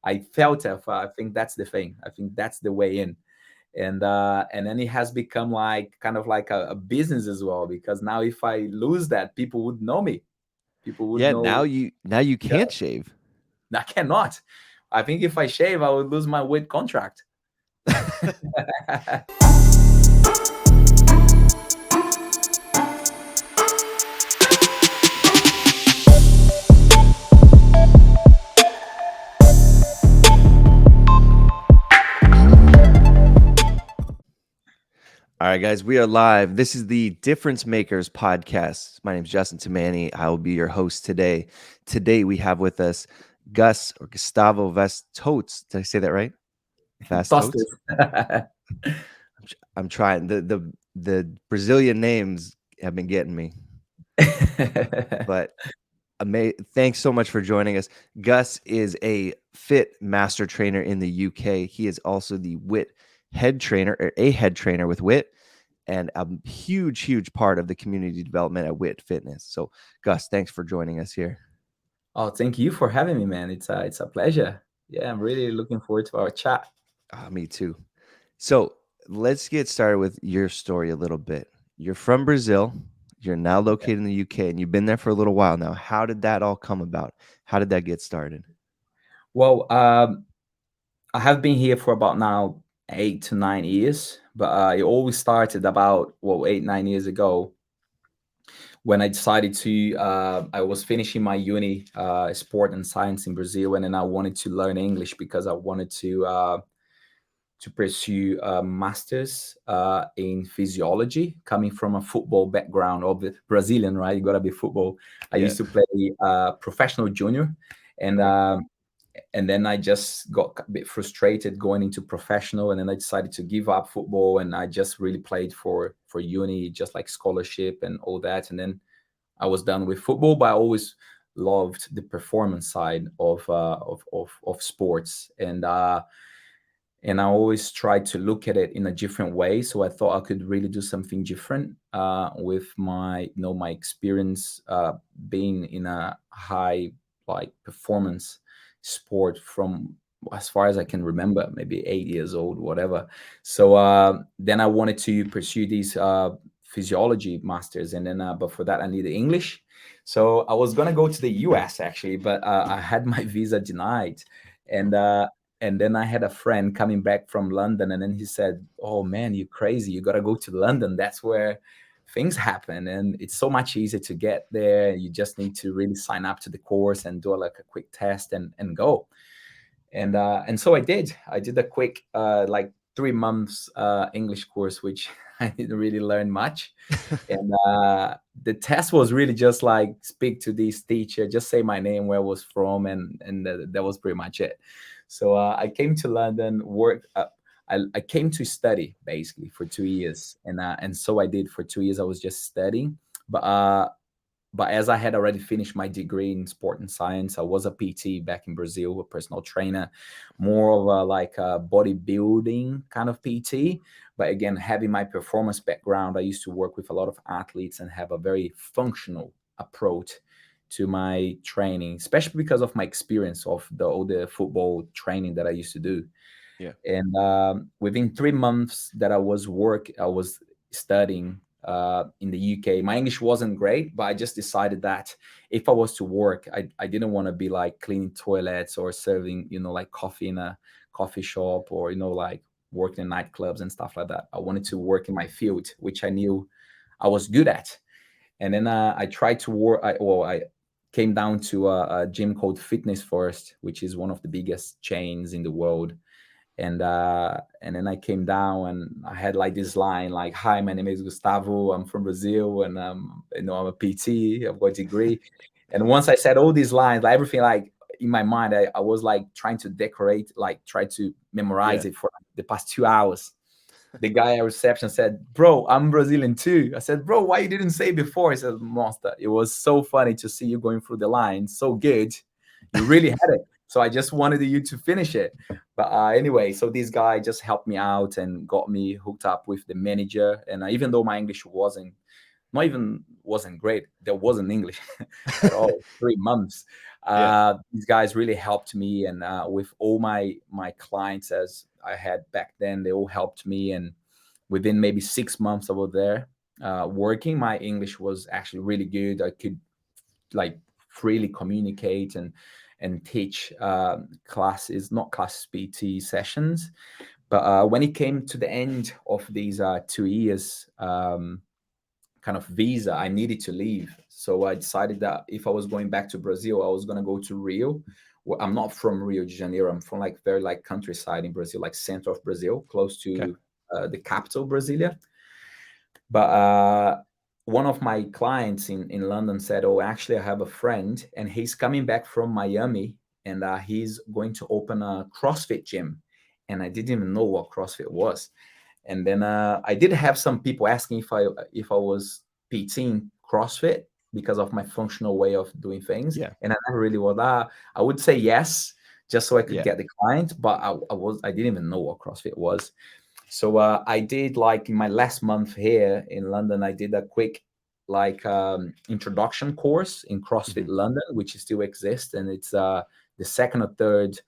I felt it. I think that's the thing. I think that's the way in. And then it has become like kind of like a business as well, because now if I lose that, people would know me. People would Yeah, know. now you Yeah, can't shave. I cannot. I think if I shave, I would lose my weight contract. All right, guys, we are live. This is the Difference Makers podcast. My name is Justin Tamani. I will be your host today. Today we have with us Gus or Gustavo Vaz Tostes. Did I say that right? Vaz Tostes? Tostes. I'm trying. The Brazilian names have been getting me, but thanks so much for joining us. Gus is a fit master trainer in the UK. He is also the WIT head trainer, or a head trainer with WIT, and a huge part of the community development at WIT Fitness. So, Gus, thanks for joining us here. Oh, thank you for having me, man. It's a pleasure. Yeah, I'm really looking forward to our chat. Me too. So, let's get started with your story a little bit. You're from Brazil. You're now located in the UK, and you've been there for a little while now. How did that all come about? How did that get started? Well, I have been here for about now 8 to 9 years, but it always started about 8 9 years ago when I decided to. I was finishing my uni, sport and science in Brazil, and then I wanted to learn English because I wanted to pursue a master's in physiology, coming from a football background of the Brazilian, right? You gotta be football. I Yeah. used to play professional junior, and Okay. and then I just got a bit frustrated going into professional, and then I decided to give up football, and I just really played for uni, just like scholarship and all that. And then I was done with football, but I always loved the performance side of sports, and I always tried to look at it in a different way. So I thought I could really do something different with my my experience being in a high like performance sport from as far as I can remember, maybe 8 years old, whatever. So then I wanted to pursue these physiology masters, and then but for that I needed English. So I was gonna go to the US actually, but I had my visa denied, and and then I had a friend coming back from London, and then he said, "Oh man, you crazy! You gotta go to London. That's where things happen, and it's so much easier to get there. You just need to really sign up to the course and do like a quick test and go." And so I did. I did a quick like 3 months English course, which I didn't really learn much. And the test was really just like speak to this teacher, just say my name, where I was from, and that was pretty much it. So I came to London, worked. I came to study basically for 2 years, and so I did for 2 years. I was just studying, but but as I had already finished my degree in sport and science, I was a PT back in Brazil, a personal trainer, more of a like a bodybuilding kind of PT. But again, having my performance background, I used to work with a lot of athletes and have a very functional approach to my training, especially because of my experience of all the football training that I used to do. Yeah. And within 3 months that I was studying in the UK. My English wasn't great, but I just decided that if I was to work, I didn't want to be like cleaning toilets or serving, like coffee in a coffee shop, or, like working in nightclubs and stuff like that. I wanted to work in my field, which I knew I was good at. And then I tried to work. I came down to a gym called Fitness First, which is one of the biggest chains in the world. And then I came down and I had like this line like, "Hi, my name is Gustavo. I'm from Brazil, and I'm a PT. I've got a degree." And once I said all these lines, like everything, like in my mind, I was like trying to decorate, like try to memorize Yeah. it for the past 2 hours. The guy at reception said, "Bro, I'm Brazilian too." I said, "Bro, why you didn't say before?" He said, "Monster, it was so funny to see you going through the line. So good. You really had it. So I just wanted you to finish it." But anyway, so this guy just helped me out and got me hooked up with the manager. And even though my English wasn't not even wasn't great. There wasn't English at all. 3 months. Yeah. These guys really helped me, and with all my clients as I had back then, they all helped me. And within maybe 6 months I was there working, my English was actually really good. I could like freely communicate and teach classes, not classes, PT sessions. But when it came to the end of these 2 years kind of visa, I needed to leave. So I decided that if I was going back to Brazil, I was going to go to Rio. Well, I'm not from Rio de Janeiro. I'm from like very like countryside in Brazil, like center of Brazil, close Okay. to the capital, Brasilia. But one of my clients in London said, "Oh, actually, I have a friend, and he's coming back from Miami, and he's going to open a CrossFit gym." And I didn't even know what CrossFit was. And then I did have some people asking if I was PTing CrossFit because of my functional way of doing things, Yeah. and I never really was. I would say yes, just so I could Yeah. get the client, but I didn't even know what CrossFit was. So I did, like, in my last month here in London, I did a quick like introduction course in CrossFit Mhm. London, which still exists, and it's the second or third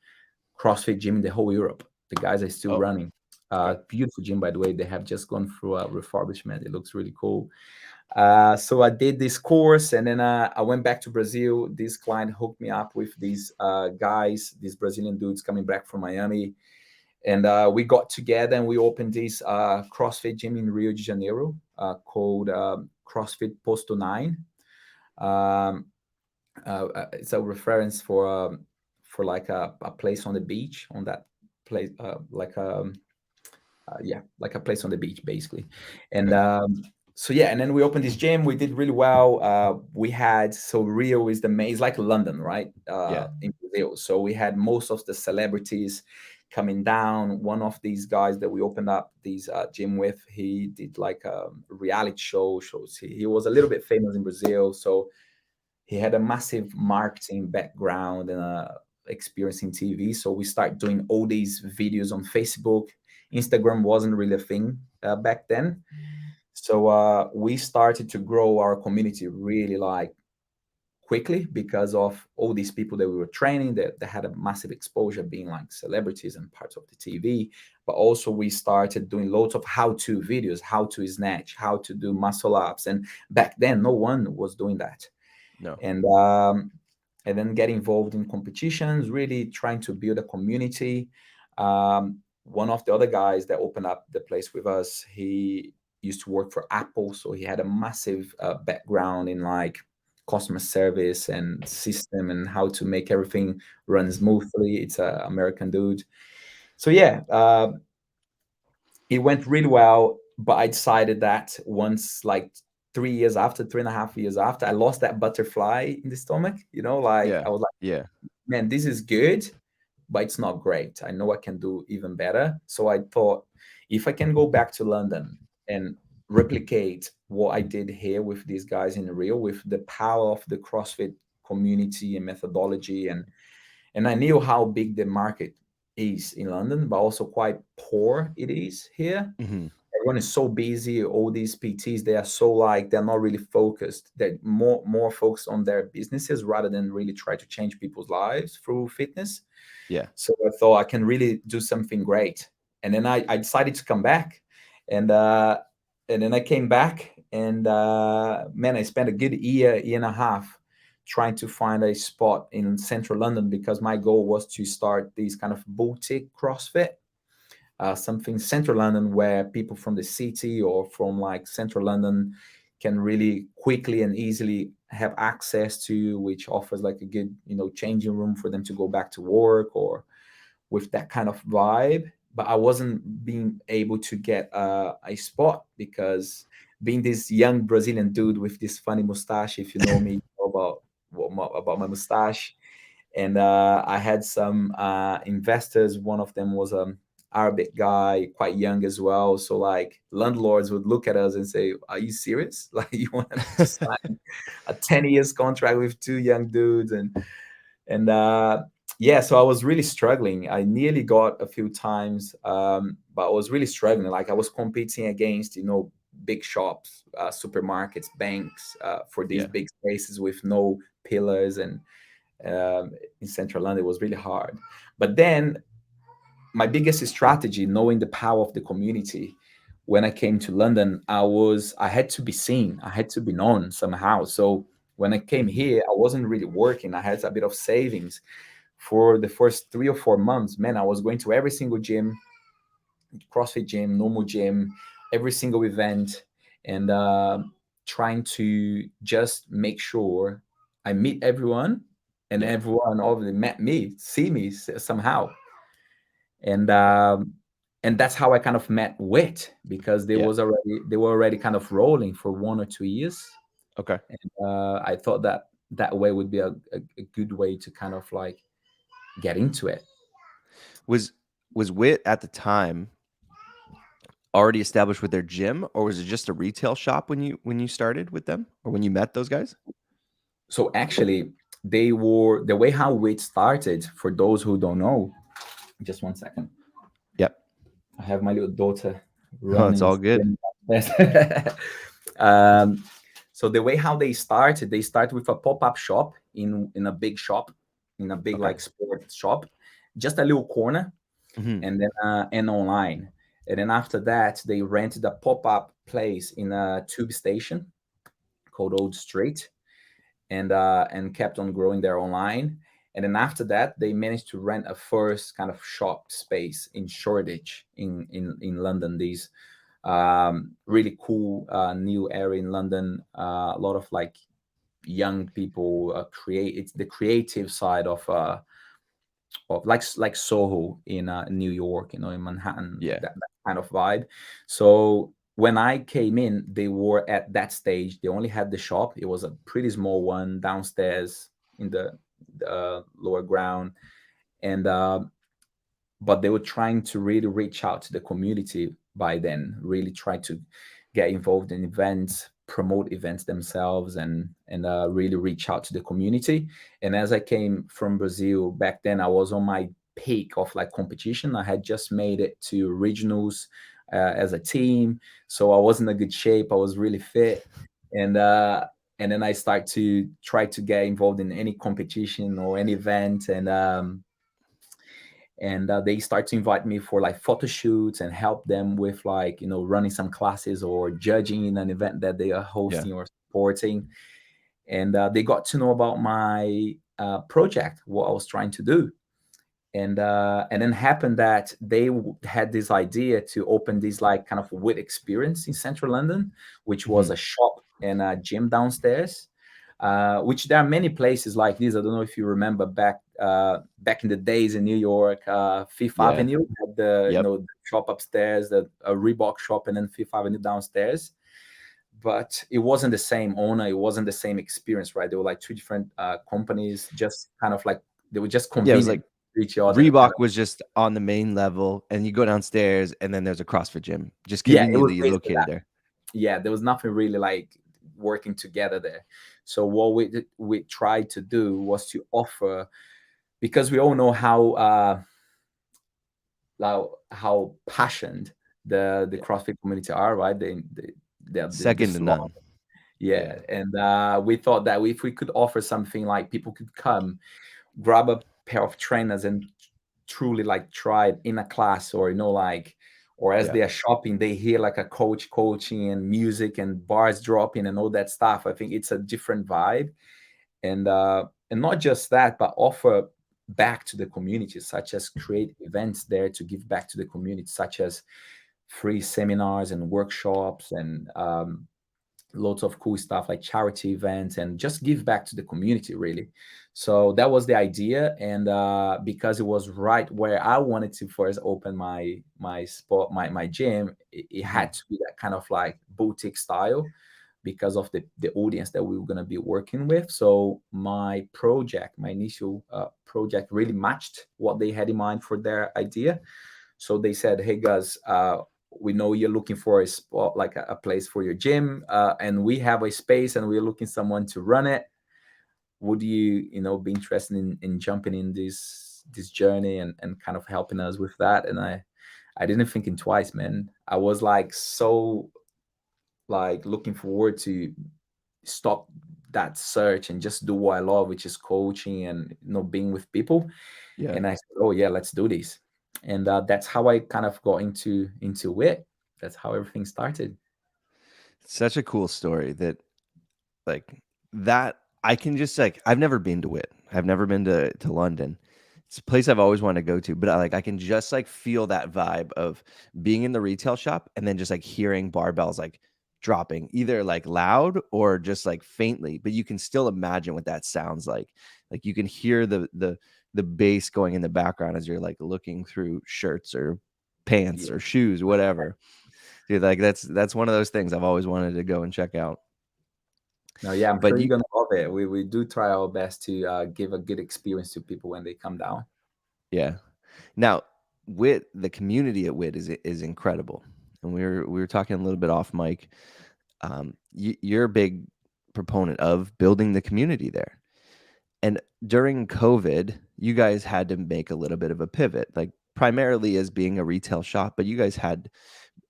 CrossFit gym in the whole Europe. The guys are still Oh, running. okay. Beautiful gym, by the way. They have just gone through a refurbishment. It looks really cool. So I did this course, and then I went back to Brazil. This client hooked me up with these guys, these Brazilian dudes coming back from Miami. And we got together and we opened this CrossFit gym in Rio de Janeiro called CrossFit Posto 9. Um, it's a reference for like a place on the beach, on that place, like yeah, like a place on the beach, basically. And Okay. so yeah, and then we opened this gym. We did really well. We had, so Rio is the main, it's like London, right? Yeah. In Brazil. So we had most of the celebrities coming down. One of these guys that we opened up these gym with, he did like a reality shows. He was a little bit famous in Brazil, so he had a massive marketing background and experience in TV. So we started doing all these videos on Facebook. Instagram wasn't really a thing back then. So we started to grow our community really like quickly because of all these people that we were training that had a massive exposure being like celebrities and parts of the TV. But also we started doing loads of how-to videos, how to snatch, how to do muscle ups. And back then, no one was doing that. No. And then get involved in competitions, really trying to build a community. One of the other guys that opened up the place with us, he used to work for Apple, so he had a massive background in like customer service and system and how to make everything run smoothly. It's an American dude. So yeah, it went really well, but I decided that once, like 3 years after, 3.5 years after, I lost that butterfly in the stomach. Like Yeah. I was like, Yeah. man, this is good, but it's not great. I know I can do even better. So I thought, if I can go back to London and replicate what I did here with these guys in Rio, with the power of the CrossFit community and methodology, and I knew how big the market is in London, but also quite poor it is here. Mhm. Everyone is so busy. All these PTs, they are so like, they're not really focused. They're more focused on their businesses rather than really try to change people's lives through fitness. Yeah. So I thought I can really do something great. And then I decided to come back. And then I came back, and man, I spent a good year and a half trying to find a spot in central London, because my goal was to start these kind of boutique CrossFit, something central London where people from the city or from like central London can really quickly and easily have access to, which offers like a good, changing room for them to go back to work, or with that kind of vibe. But I wasn't being able to get a spot, because being this young Brazilian dude with this funny mustache, if you know me, you know about my mustache. And I had some investors. One of them was Arabic guy, quite young as well. So like landlords would look at us and say, "Are you serious? Like, you want to sign a 10 years contract with two young dudes?" And yeah, so I was really struggling. I nearly got a few times, but I was really struggling. Like, I was competing against, big shops, supermarkets, banks, for these Yeah. big spaces with no pillars. And in central London, it was really hard. But then my biggest strategy, knowing the power of the community, when I came to London, I had to be seen, I had to be known somehow. So when I came here, I wasn't really working. I had a bit of savings for the first 3 or 4 months. Man, I was going to every single gym, CrossFit gym, normal gym, every single event, and trying to just make sure I meet everyone, and Yeah. everyone already met me, see me somehow. And that's how I kind of met WIT, because Yeah. they were already kind of rolling for 1 or 2 years. Okay. And I thought that that way would be a good way to kind of like get into it. Was WIT at the time already established with their gym, or was it just a retail shop when you started with them, or when you met those guys? So actually, they were the way how WIT started. For those who don't know, just 1 second. Yep. I have my little daughter Oh, it's running. all good. um, so the way how they started with a pop-up shop in a big shop, in a big Okay. like sports shop, just a little corner, Mhm. and then and online. And then after that, they rented a pop-up place in a tube station called Old Street, and kept on growing there online. And then after that, they managed to rent a first kind of shop space in Shoreditch in London. These really cool new area in London. A lot of like young people create. It's the creative side of like Soho in New York, in Manhattan, Yeah. that kind of vibe. So when I came in, they were at that stage. They only had the shop. It was a pretty small one downstairs in the lower ground, and but they were trying to really reach out to the community by then, really try to get involved in events, promote events themselves, and really reach out to the community. And as I came from Brazil back then, I was on my peak of like competition. I had just made it to regionals as a team, so I was in a good shape. I was really fit, and and then I start to try to get involved in any competition or any event, and they start to invite me for like photo shoots and help them with like running some classes or judging in an event that they are Yeah. hosting or supporting. And they got to know about my project, what I was trying to do. And then happened that they had this idea to open this like kind of WIT experience in central London, which was Mhm. a shop and a gym downstairs. Which there are many places like this. I don't know if you remember back in the days in New York, Fifth Yeah. Avenue had the Yep. the shop upstairs, the a Reebok shop, and then Fifth Avenue downstairs. But it wasn't the same owner. It wasn't the same experience, right? They were like two different companies, just kind of like they were just Yeah, it was convenient like to each other, kind Reebok of. was just on the main level, and you go downstairs, and then there's a CrossFit gym, just Yeah, it was conveniently basically located that. there. Yeah, there was nothing really like working together there. So what we tried to do was to offer, because we all know how passionate the Yeah. CrossFit community are, right? They're Second this to love. none. Yeah, Yeah. and we thought that if we could offer something like people could come, grab a pair of trainers, and truly like try it in a class, or like, or as Yeah. they are shopping, they hear like a coach coaching and music and bars dropping and all that stuff. I think it's a different vibe. And not just that, but offer back to the community, such as create events there to give back to the community, such as free seminars and workshops, and lots of cool stuff like charity events, and just give back to the community, really. So that was the idea. And because it was right where I wanted to first open my spot, my gym, it Mhm. had to be that kind of like boutique style, because of the audience that we were going to be working with. So my initial project really matched what they had in mind for their idea. So they said, "Hey guys, we know you're looking for a spot, like a place for your gym, and we have a space, and we're looking someone to run it. Would you be interested in jumping in this journey, and kind of helping us with that?" And I didn't think in twice, man. I was like so like looking forward to stop that search and just do what I love, which is coaching and being with people. Yeah. And I said, oh yeah, let's do this. And that's how I kind of got into it. That's how everything started. Such a cool story that like that I can just like I've never been to WIT. I've never been to London. It's a place I've always wanted to go to, but I can just like feel that vibe of being in the retail shop and then just like hearing barbells like dropping either like loud or just like faintly, but you can still imagine what that sounds like. Like you can hear the bass going in the background as you're like looking through shirts or pants Yeah. or shoes, whatever. Dude, like that's one of those things I've always wanted to go and check out. No, yeah, I'm But sure you're you, gonna love it. We do try our best to give a good experience to people when they come down. yeah. Now, WIT, the community at WIT is incredible, and we were talking a little bit off mic. You're a big proponent of building the community there, and during COVID, you guys had to make a little bit of a pivot, like primarily as being a retail shop, but you guys had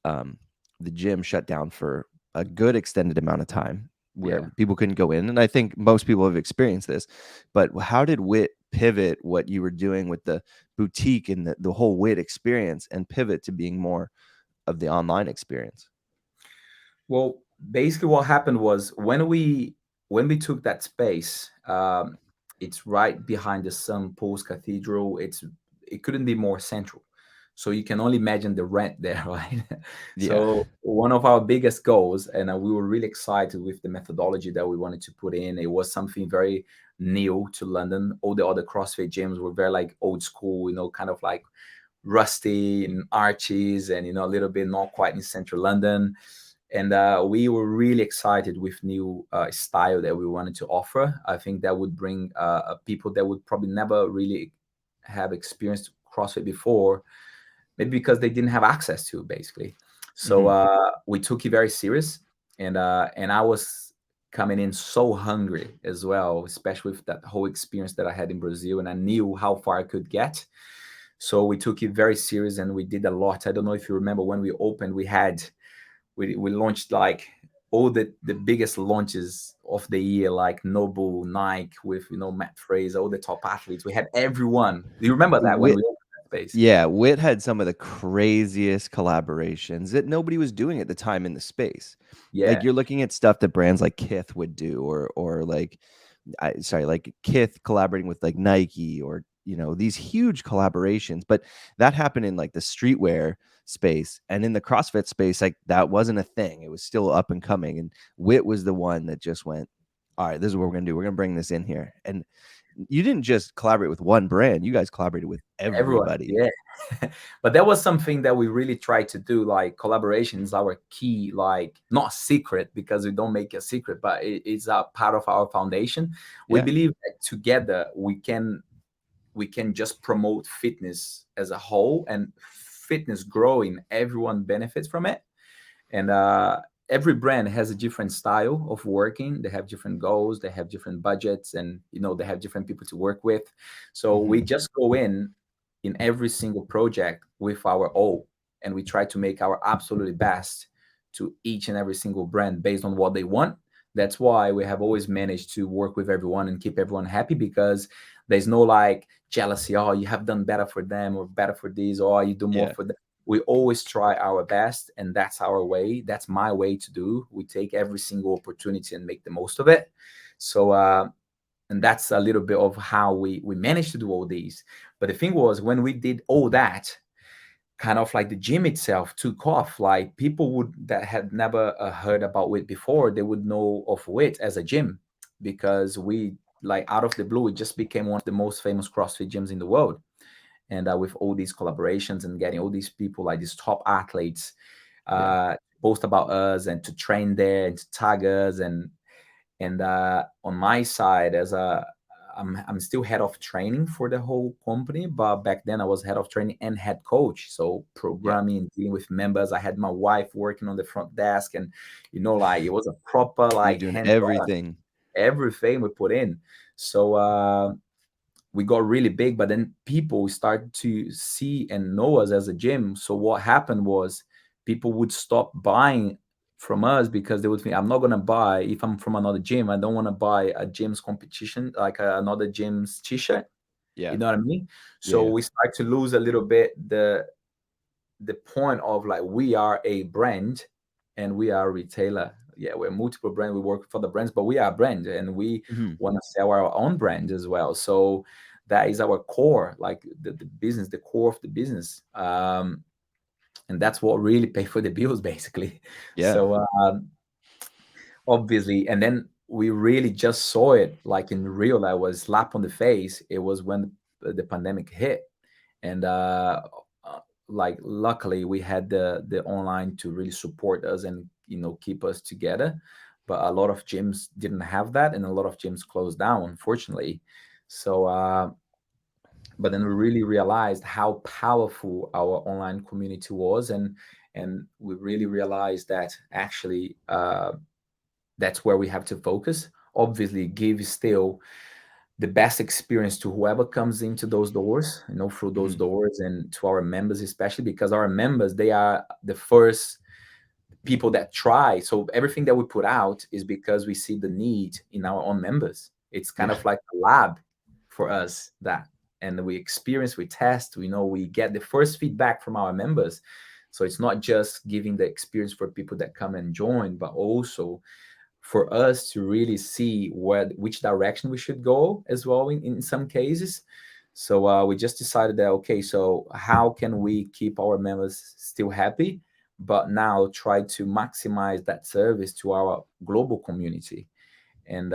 um, the gym shut down for a good extended amount of time where Yeah. people couldn't go in. And I think most people have experienced this. But how did WIT pivot what you were doing with the boutique and the whole WIT experience and pivot to being more of the online experience? Well, basically, what happened was when we took that space, it's right behind the St. Paul's Cathedral. It couldn't be more central, so you can only imagine the rent there, right? Yeah. So one of our biggest goals, and we were really excited with the methodology that we wanted to put in. It was something very new to London. All the other CrossFit gyms were very like old school, kind of like rusty and arches, and a little bit not quite in central London. And we were really excited with new style that we wanted to offer. I think that would bring people that would probably never really have experienced CrossFit before, maybe because they didn't have access to it, basically. So Hmm. we took it very serious, and I was coming in so hungry as well, especially with that whole experience that I had in Brazil, and I knew how far I could get. So we took it very serious, and we did a lot. I don't know if you remember when we opened, we launched like all the biggest launches of the year, like Noble, Nike, with Matt Fraser, all the top athletes. We had everyone. Do you remember that when WIT, we opened that space? yeah, WIT had some of the craziest collaborations that nobody was doing at the time in the space. Like Yeah, you're looking at stuff that brands like Kith would do, or like like Kith collaborating with like Nike, or these huge collaborations. But that happened in like the streetwear space, and in the CrossFit space, like that wasn't a thing. It was still up and coming, and WIT was the one that just went, all right, this is what we're gonna do. We're gonna bring this in here. And you didn't just collaborate with one brand; you guys collaborated with everyone. everybody. Yeah. But that was something that we really tried to do. Like collaboration is our key, like not secret because we don't make a secret, but it's a part of our foundation. We Yeah, believe that together we can just promote fitness as a whole, and fitness growing, everyone benefits from it. And every brand has a different style of working. They have different goals, they have different budgets, and they have different people to work with. So we hmm, just go in every single project with our all, and we try to make our absolutely best to each and every single brand based on what they want. That's why we have always managed to work with everyone and keep everyone happy, because there's no like jealousy. Oh, you have done better for them or better for these, or you do more yeah, for them. We always try our best, and that's our way. That's my way to do. We take every single opportunity and make the most of it. So and that's a little bit of how we managed to do all these. But the thing was, when we did all that, kind of like the gym itself took off. Like people would that had never heard about WIT before, they would know of WIT as a gym, because we, like, out of the blue, it just became one of the most famous CrossFit gyms in the world. And with all these collaborations and getting all these people, like these top athletes, yeah, post about us and to train there and to tag us. And on my side, I'm still head of training for the whole company, but back then I was head of training and head coach. So yeah. programming and dealing with members. I had my wife working on the front desk, and like it was a proper You're like doing hands-on everything. everything we put in. So we got really big, but then people started to see and know us as a gym. So what happened was people would stop buying from us because they would think I'm not gonna buy if I'm from another gym. I don't want to buy a gym's competition like another gym's t-shirt. Yeah. You know what I mean? Yeah. So Yeah. we start to lose a little bit the point of like we are a brand and we are a retailer. Yeah, we're multiple brand. We work for the brands, but we are a brand and we Mhm. want to sell our own brand as well. So that is our core, like the business, the core of the business. And that's what really pay for the bills, basically. Yeah. So obviously, and then we really just saw it like in real. That was slap on the face. It was when the pandemic hit, and uh, like luckily we had the online to really support us and keep us together. But a lot of gyms didn't have that, and a lot of gyms closed down, unfortunately. So but then we really realized how powerful our online community was, and we really realized that actually that's where we have to focus. Obviously, give still the best experience to whoever comes into those doors, through those Mhm. doors, and to our members, especially because our members, they are the first people that try. So everything that we put out is because we see the need in our own members. It's kind Yeah. of like a lab for us, that, and we experience, we test, we get the first feedback from our members. So it's not just giving the experience for people that come and join, but also for us to really see which direction we should go as well in some cases. So we just decided that, okay, so how can we keep our members still happy, but now try to maximize that service to our global community. And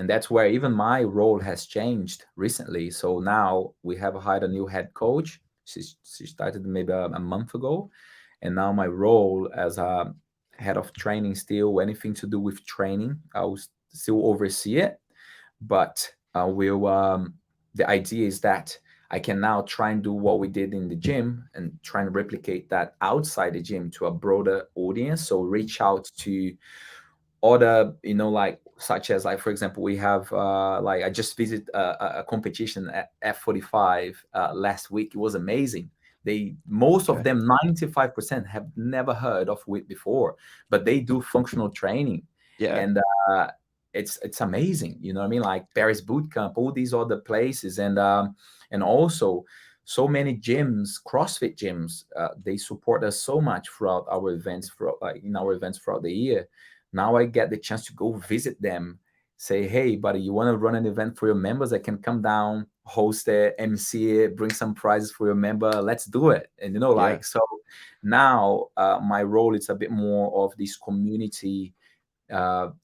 that's where even my role has changed recently. So now we have hired a new head coach. She started maybe a month ago, and now my role as a head of training, still anything to do with training, I will still oversee it. But will the idea is that I can now try and do what we did in the gym and try and replicate that outside the gym to a broader audience. So reach out to other, like such as, like, for example, we have like I just visited a competition at F45 last week. It was amazing. They, most of Okay. them, 95%, have never heard of WIT before, but they do functional training. Yeah. And it's amazing, you know what I mean, like Paris boot camp, all these other places. And also so many gyms, CrossFit gyms, they support us so much throughout our events, throughout, like, in our events throughout the year. Now I get the chance to go visit them, say, hey, buddy, you want to run an event for your members? I can come down, host it, MC it, bring some prizes for your member. Let's do it. And, Yeah. like, so now my role is a bit more of this community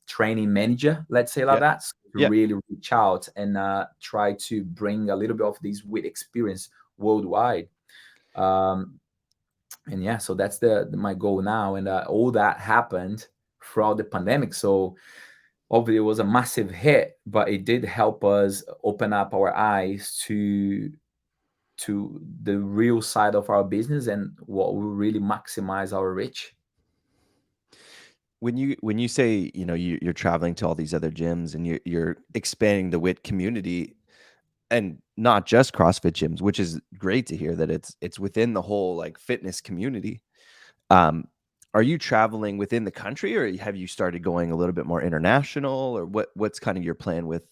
training manager, let's say like Yeah. that, so to Yeah. really reach out and try to bring a little bit of this WIT experience worldwide. Um, and yeah, so that's my goal now. And all that happened throughout the pandemic. So obviously it was a massive hit, but it did help us open up our eyes to the real side of our business and what will really maximize our reach. When you say, you're traveling to all these other gyms and you're expanding the WIT community, and not just CrossFit gyms, which is great to hear that it's within the whole like fitness community. Um, are you traveling within the country, or have you started going a little bit more international, or what's kind of your plan with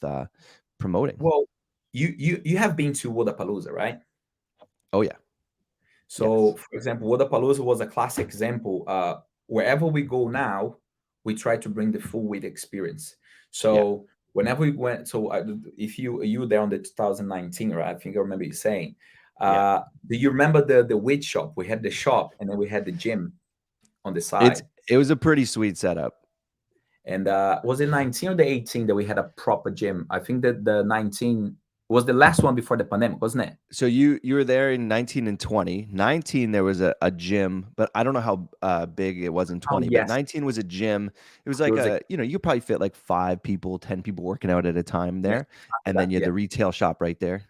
promoting? Well, you have been to Wodapalooza, right? Oh yeah. So, Yes. for example, Wodapalooza was a classic example. Wherever we go now, we try to bring the full weight experience. Yeah. So whenever we went, so if you were there on the 2019, right? I think I remember you saying. Yeah. Do you remember the weight shop? We had the shop, and then we had the gym on the It's side. it was a pretty sweet setup. And was it 19 or the 18 that we had a proper gym? I think that the 19 was the last one before the pandemic, wasn't it? So you were there in 19 and 20. 19 there was a gym, but I don't know how big it was in Oh 20, but yes, 19 was a gym. It was there like was a you probably fit like 5 people, 10 people working out at a time yes, there. after And then that, you had yeah. the retail shop right there.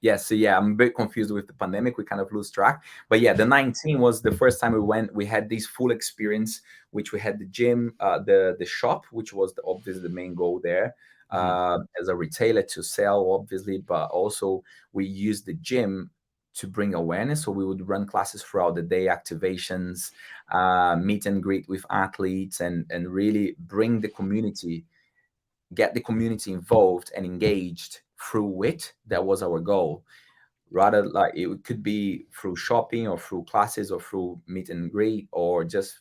Yes, so yeah, I'm a bit confused with the pandemic. We kind of lose track. But yeah, the 19 was the first time we went. We had this full experience, which we had the gym, the shop, which was obviously the main goal there, Mhm. as a retailer to sell, obviously, but also we used the gym to bring awareness. So we would run classes throughout the day, activations, meet and greet with athletes, and really bring the community, get the community involved and engaged through WIT. That was our goal. Rather, like it could be through shopping or through classes or through meet and greet, or just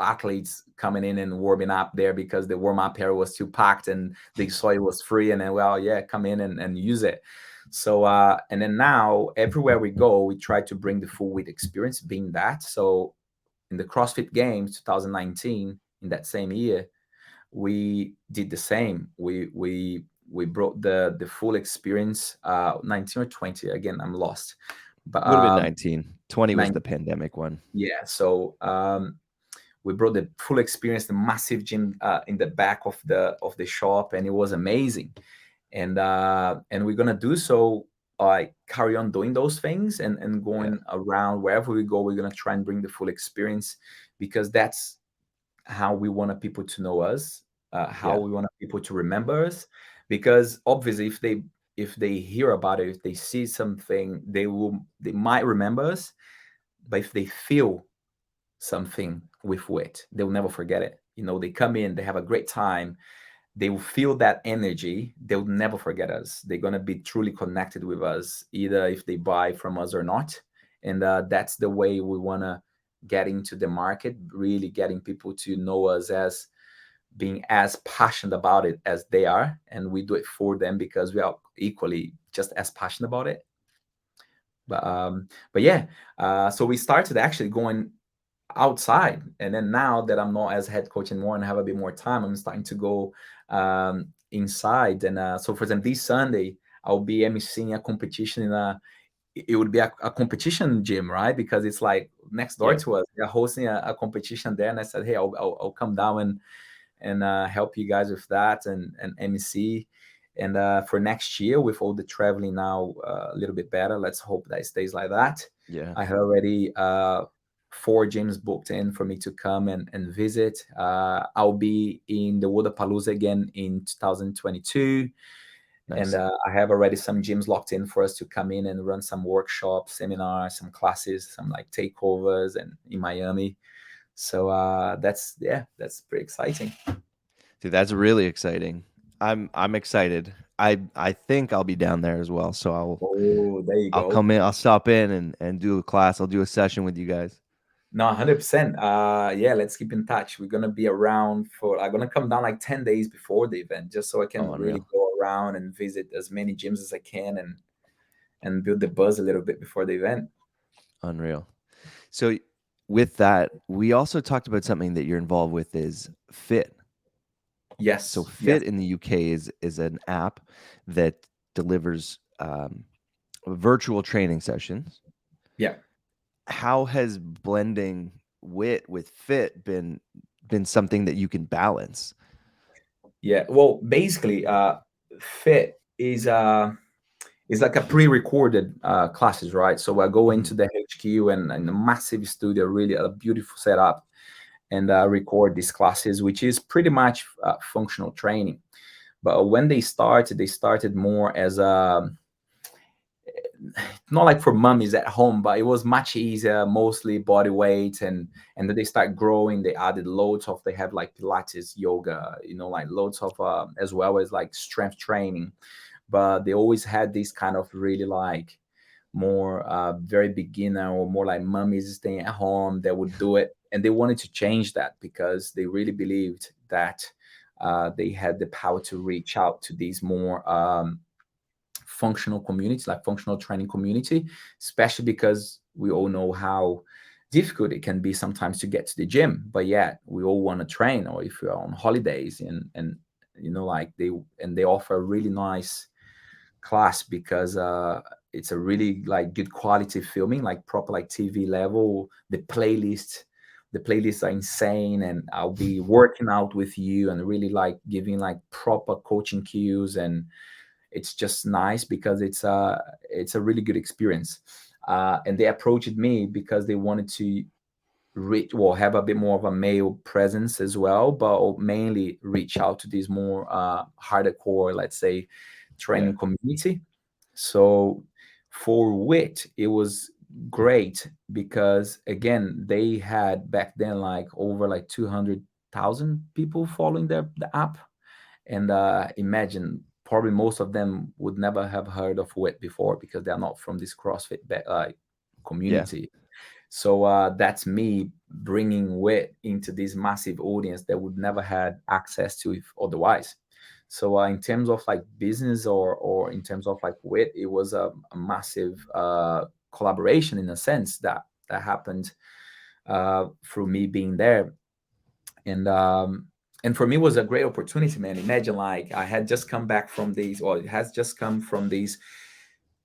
athletes coming in and warming up there because the warm up area was too packed and the soil was free, and then, well, yeah, come in and use it. So and then now everywhere we go, we try to bring the full WIT experience, being that. So in the CrossFit Games 2019, in that same year, we did the same. We brought the full experience. 19 or 20, again, I'm lost, but Would have been 19. 20 was the pandemic one. yeah. So we brought the full experience, the massive gym in the back of the shop, and it was amazing. And we're gonna do so. Carry on doing those things and going around wherever we go. We're gonna try and bring the full experience, because that's how we want people to know us, how we want people to remember us. Because obviously, if they hear about it, if they see something, they might remember us. But if they feel something with WIT, they'll never forget it. They come in, they have a great time, they will feel that energy, they'll never forget us. They're going to be truly connected with us, either if they buy from us or not. And that's the way we want to get into the market, really getting people to know us as being as passionate about it as they are. And we do it for them because we are equally just as passionate about it. But yeah, so we started actually going outside, and then now that I'm not as head coach anymore and have a bit more time, I'm starting to go inside. And so for example, this Sunday I'll be emceeing a competition in it would be a competition gym, right? Because it's like next door to us. They're hosting a competition there, and I said, hey, I'll come down and help you guys with that and MC. And for next year, with all the traveling now a little bit better, let's hope that it stays like that. I have already 4 gyms booked in for me to come and visit. I'll be in the WODProof again in 2022. Nice. And I have already some gyms locked in for us to come in and run some workshops, seminars, some classes, some like takeovers, and in Miami. So that's pretty exciting. Dude, that's really exciting. I'm excited. I think I'll be down there as well. So there you go. I'll come in. I'll stop in and do a class. I'll do a session with you guys. No, 100%. Yeah, let's keep in touch. We're gonna be around I'm gonna come down like 10 days before the event, just so I can really go around and visit as many gyms as I can and build the buzz a little bit before the event. Unreal. So with that, we also talked about something that you're involved with, is Fit. Yes. So Fit in the UK is an app that delivers virtual training sessions. Yeah. How has blending WIT with Fit been something that you can balance? Yeah. Well, basically, Fit is like a pre-recorded classes, right? So I go into the HQ and a massive studio, really a beautiful setup, and record these classes, which is pretty much functional training. But when they started more as not like for mummies at home, but it was much easier, mostly body weight, and then they start growing. They added loads of, they have like Pilates, yoga, like loads of as well as like strength training. But they always had this kind of really like more very beginner, or more like mummies staying at home that would do it. And they wanted to change that because they really believed that they had the power to reach out to these more functional communities, like functional training community, especially because we all know how difficult it can be sometimes to get to the gym, but yet we all want to train. Or if you're on holidays and like they offer a really nice class because it's a really like good quality filming, like proper like TV level. The playlists are insane, and I'll be working out with you and really like giving like proper coaching cues, and it's just nice because it's a really good experience. And they approached me because they wanted to have a bit more of a male presence as well, but mainly reach out to this more hardcore, let's say, training community. So For WIT, it was great because again, they had back then like over like 200,000 people following the app. And imagine probably most of them would never have heard of WIT before because they are not from this CrossFit Yeah. community. So that's me bringing WIT into this massive audience that would never had access to if otherwise. So in terms of like business or in terms of like WIT, it was a massive collaboration in a sense that happened through me being there. And for me it was a great opportunity, man. Imagine like I had just come back from these, or it has just come from these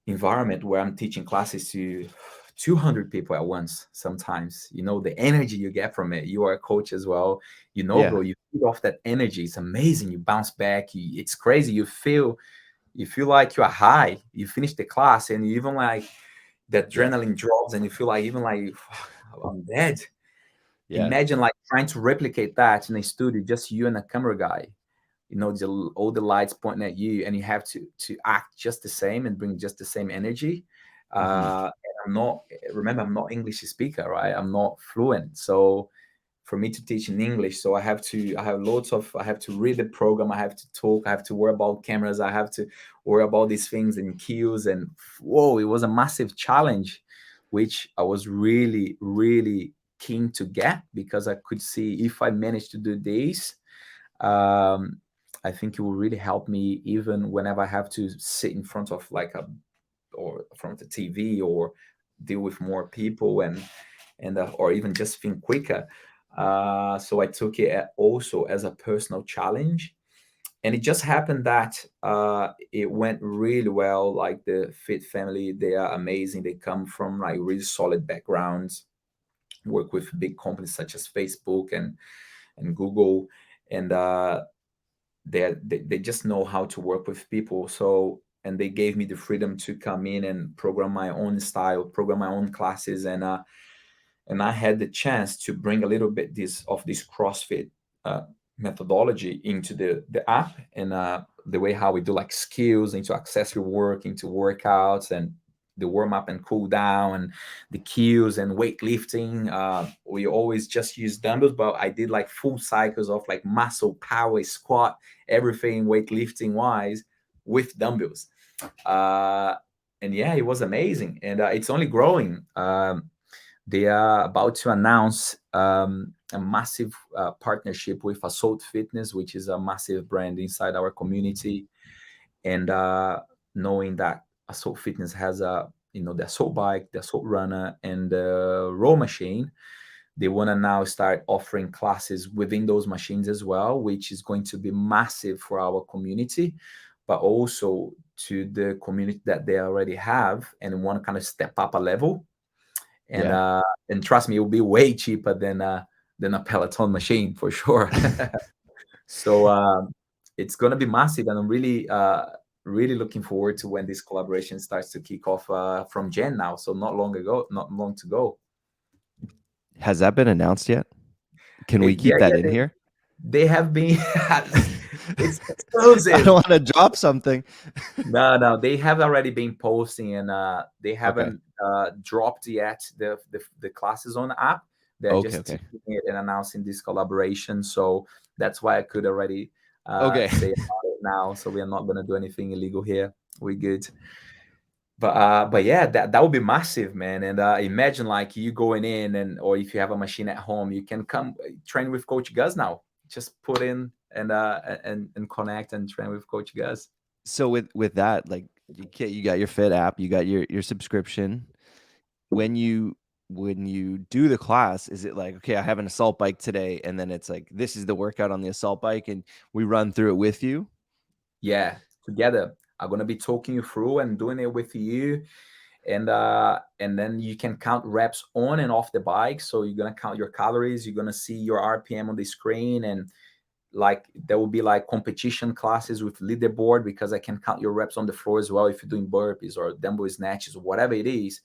environment where I'm teaching classes to 200 people at once. Sometimes, the energy you get from it. You are a coach as well, Yeah. bro. You feed off that energy. It's amazing. You bounce back. It's crazy. You feel like you are high. You finish the class and you even like the Yeah. adrenaline drops and you feel like even like I'm dead. Yeah. Imagine like trying to replicate that in a studio, just you and a camera guy. All the lights pointing at you, and you have to act just the same and bring just the same energy. Hmm. And I'm not English speaker, right? I'm not fluent. So for me to teach in English, so I have to read the program, I have to talk, I have to worry about cameras, I have to worry about these things and cues. And whoa, it was a massive challenge, which I was really, really keen to get, because I could see if I managed to do this, um, I think it will really help me even whenever I have to sit in front of like a or front of the TV or deal with more people and or even just think quicker. So I took it also as a personal challenge, and it just happened that it went really well. Like the Fit family, they are amazing. They come from like really solid backgrounds, work with big companies such as Facebook and Google, and they just know how to work with people. So, and they gave me the freedom to come in and program my own style, program my own classes, and I had the chance to bring a little bit this CrossFit uh, methodology into the app, and the way how we do like skills, into accessory work, into workouts, and the warm up and cool down, and the cues and weightlifting. We always just use dumbbells, but I did like full cycles of like muscle power, squat, everything weightlifting wise with dumbbells. Uh, and yeah, it was amazing, and it's only growing. They are about to announce a massive partnership with Assault Fitness, which is a massive brand inside our community. And knowing that Assault Fitness has the Assault bike, the Assault runner, and the row machine, they want to now start offering classes within those machines as well, which is going to be massive for our community, but also to the community that they already have and want to kind of step up a level. and Yeah. uh and trust me, it will be way cheaper than a Peloton machine for sure. So it's gonna be massive, and I'm really looking forward to when this collaboration starts to kick off from Jan now. So not long to go. Has that been announced yet? Can we Yeah, keep that in here? they have been. It's I exclusive. don't want to drop something. No, they have already been posting, and they Okay. haven't dropped yet the classes on the app. They're Okay. just Okay. teaching it and announcing this collaboration. So that's why I could already Okay. say about it now. So we are not gonna do anything illegal here. We're good. But yeah, that would be massive, man. And imagine like you going in, and or if you have a machine at home, you can come train with Coach Gus now. Just put in and connect and train with Coach Gus. So with that, like you got your Fit app, you got your subscription. When you do the class, is it like, okay, I have an assault bike today, and then it's like this is the workout on the assault bike, and we run through it with you? Yeah, together. I'm gonna be talking you through and doing it with you, and then you can count reps on and off the bike. So you're gonna count your calories. You're gonna see your RPM on the screen, and like there will be like competition classes with leaderboard, because I can count your reps on the floor as well. If you're doing burpees or dumbbell snatches, whatever it is,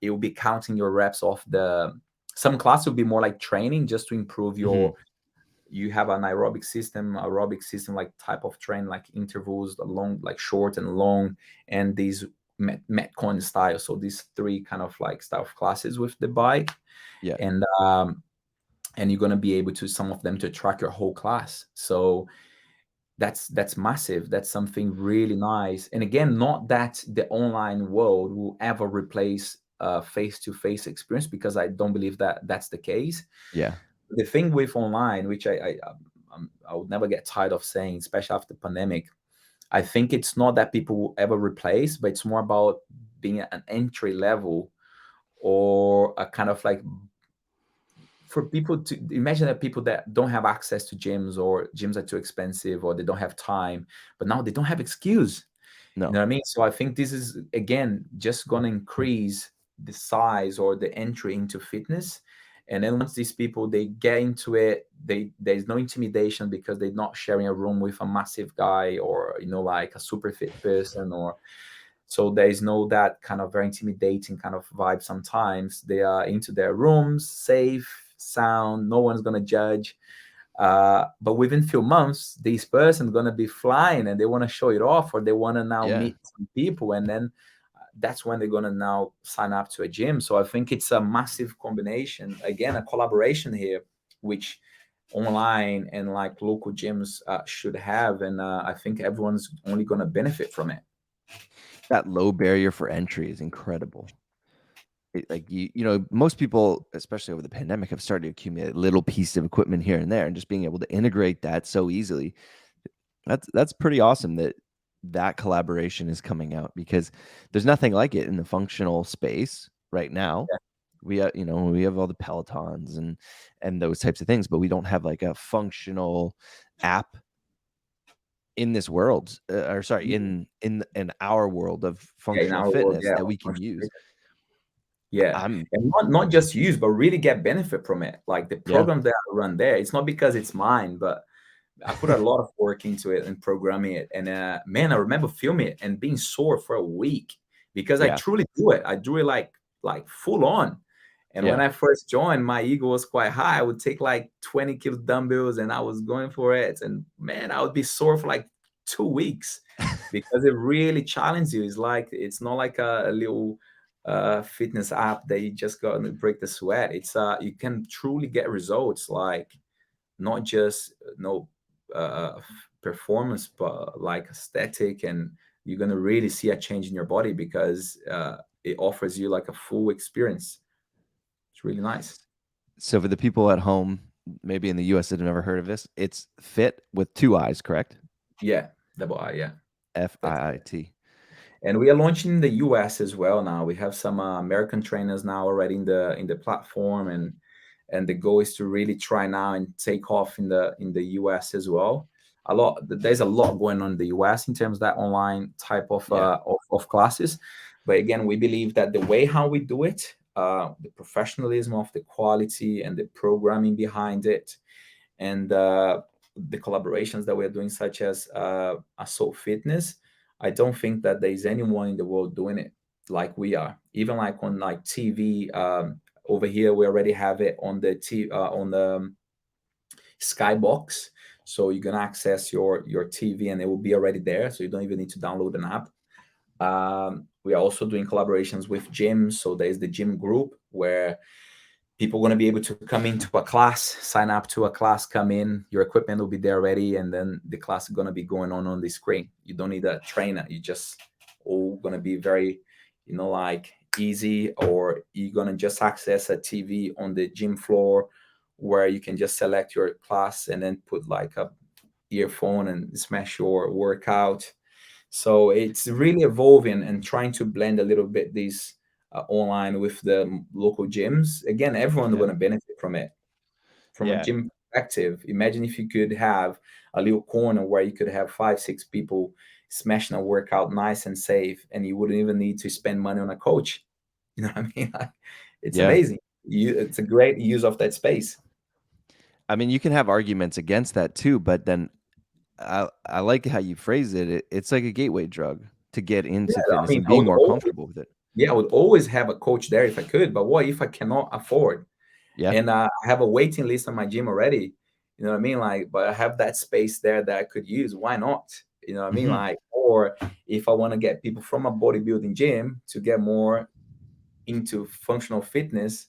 it will be counting your reps off the. Some class will be more like training, just to improve Hmm. your. You have an aerobic system like type of train, like intervals, long, like short and long, and these Metcon style. So these three kind of like style of classes with the bike, Yeah. and you're gonna be able to some of them to track your whole class. So that's massive. That's something really nice. And again, not that the online world will ever replace face-to-face experience, because I don't believe that that's the case. Yeah. The thing with online, which I would never get tired of saying, especially after the pandemic, I think it's not that people will ever replace, but it's more about being an entry level, or a kind of like, for people to imagine, that people that don't have access to gyms, or gyms are too expensive, or they don't have time, but now they don't have excuse. You know No. what I mean? So I think this is, again, just going to increase the size or the entry into fitness. And then once these people, they get into it, there's no intimidation, because they're not sharing a room with a massive guy, or, like a super fit person, or so there's no that kind of very intimidating kind of vibe. Sometimes they are into their rooms, safe, sound, no one's going to judge. But within few months, this person's gonna be flying, and they want to show it off, or they want to now Yeah. meet some people, and then that's when they're gonna now sign up to a gym. So I think it's a massive combination, again, a collaboration here, which online and like local gyms should have, and I think everyone's only gonna benefit from it. That low barrier for entry is incredible. Like most people, especially over the pandemic, have started to accumulate little pieces of equipment here and there, and just being able to integrate that so easily. That's pretty awesome that collaboration is coming out, because there's nothing like it in the functional space right now. Yeah. We have all the Pelotons and those types of things, but we don't have like a functional app in this world, or sorry, in our world of Yeah, in functional our world, fitness yeah. that we can use. Yeah, I'm and not just use, but really get benefit from it. Like the Yeah. program that I run there, it's not because it's mine, but I put a lot of work into it and programming it. And man, I remember filming it and being sore for a week, because I Yeah. truly do it. I do it like full on. And when Yeah. I first joined, my ego was quite high. I would take like 20 kilo dumbbells, and I was going for it. And man, I would be sore for like 2 weeks, because it really challenges you. It's not like a little fitness app that you just go and break the sweat. It's you can truly get results, like not just no performance, but like aesthetic, and you're gonna really see a change in your body, because it offers you like a full experience. It's really nice. So for the people at home, maybe in the US that have never heard of this, it's fit with 2 eyes, correct? Yeah, double I, yeah. That's FIIT. And we are launching in the US as well now. We have some American trainers now already in the platform, and the goal is to really try now and take off in the US as well. There's a lot going on in the US in terms of that online type of Yeah. of classes. But again, we believe that the way how we do it, the professionalism of the quality and the programming behind it, and the collaborations that we're doing, such as Assault Fitness, I don't think that there's anyone in the world doing it like we are. Even like on like TV, over here, we already have it on the Skybox. So you're gonna access your TV, and it will be already there. So you don't even need to download an app. We are also doing collaborations with gyms. So there's the gym group, where people are going to be able to come into a class, sign up to a class, come in, your equipment will be there ready, and then the class is going to be going on the screen. You don't need a trainer. You just all going to be very, like easy, or you're going to just access a TV on the gym floor, where you can just select your class and then put like a earphone and smash your workout. So it's really evolving and trying to blend a little bit these online with the local gyms. Again, everyone's Yeah. going to benefit from it. From a Yeah. gym perspective, imagine if you could have a little corner where you could have 5, 6 people smashing a workout nice and safe, and you wouldn't even need to spend money on a coach. You know what I mean? Like, it's Yeah. amazing. It's a great use of that space. I mean, you can have arguments against that too, but then I like how you phrase it. It's like a gateway drug to get Yeah, into I fitness mean, and being more comfortable with it. I would always have a coach there if I could, but what if I cannot afford? Yeah. And I have a waiting list on my gym already. You know what I mean? Like, but I have that space there that I could use. Why not? You know what I mean? Like, or if I want to get people from a bodybuilding gym to get more into functional fitness,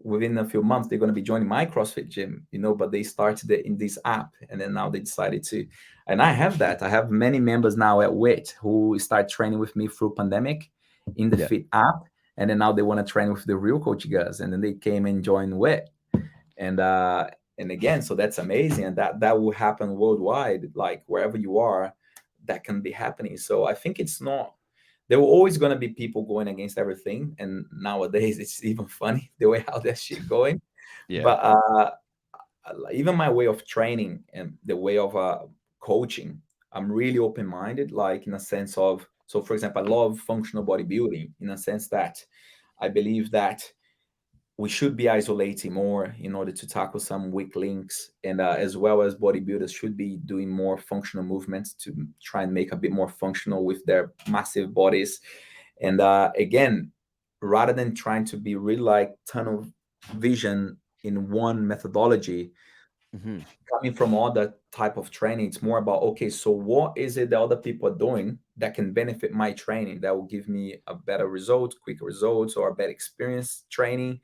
within a few months they're going to be joining my CrossFit gym, but they started it in this app, and then now they decided to. And I have that. I have many members now at WIT who start training with me through pandemic in the Yeah. Fit app, and then now they want to train with the real coach Gus, and then they came and joined WIT. And again, so that's amazing, and that will happen worldwide, like wherever you are, that can be happening. So I think it's not, there were always going to be people going against everything, and nowadays it's even funny the way how that shit going. Yeah. But even my way of training and the way of coaching, I'm really open-minded, like in a sense of, so for example, I love functional bodybuilding in a sense that I believe that we should be isolating more in order to tackle some weak links, and as well as bodybuilders should be doing more functional movements to try and make a bit more functional with their massive bodies. And again, rather than trying to be really like tunnel vision in one methodology, coming from other type of training, it's more about, okay, so what is it that other people are doing that can benefit my training, that will give me a better result, quicker results, or a better experience training,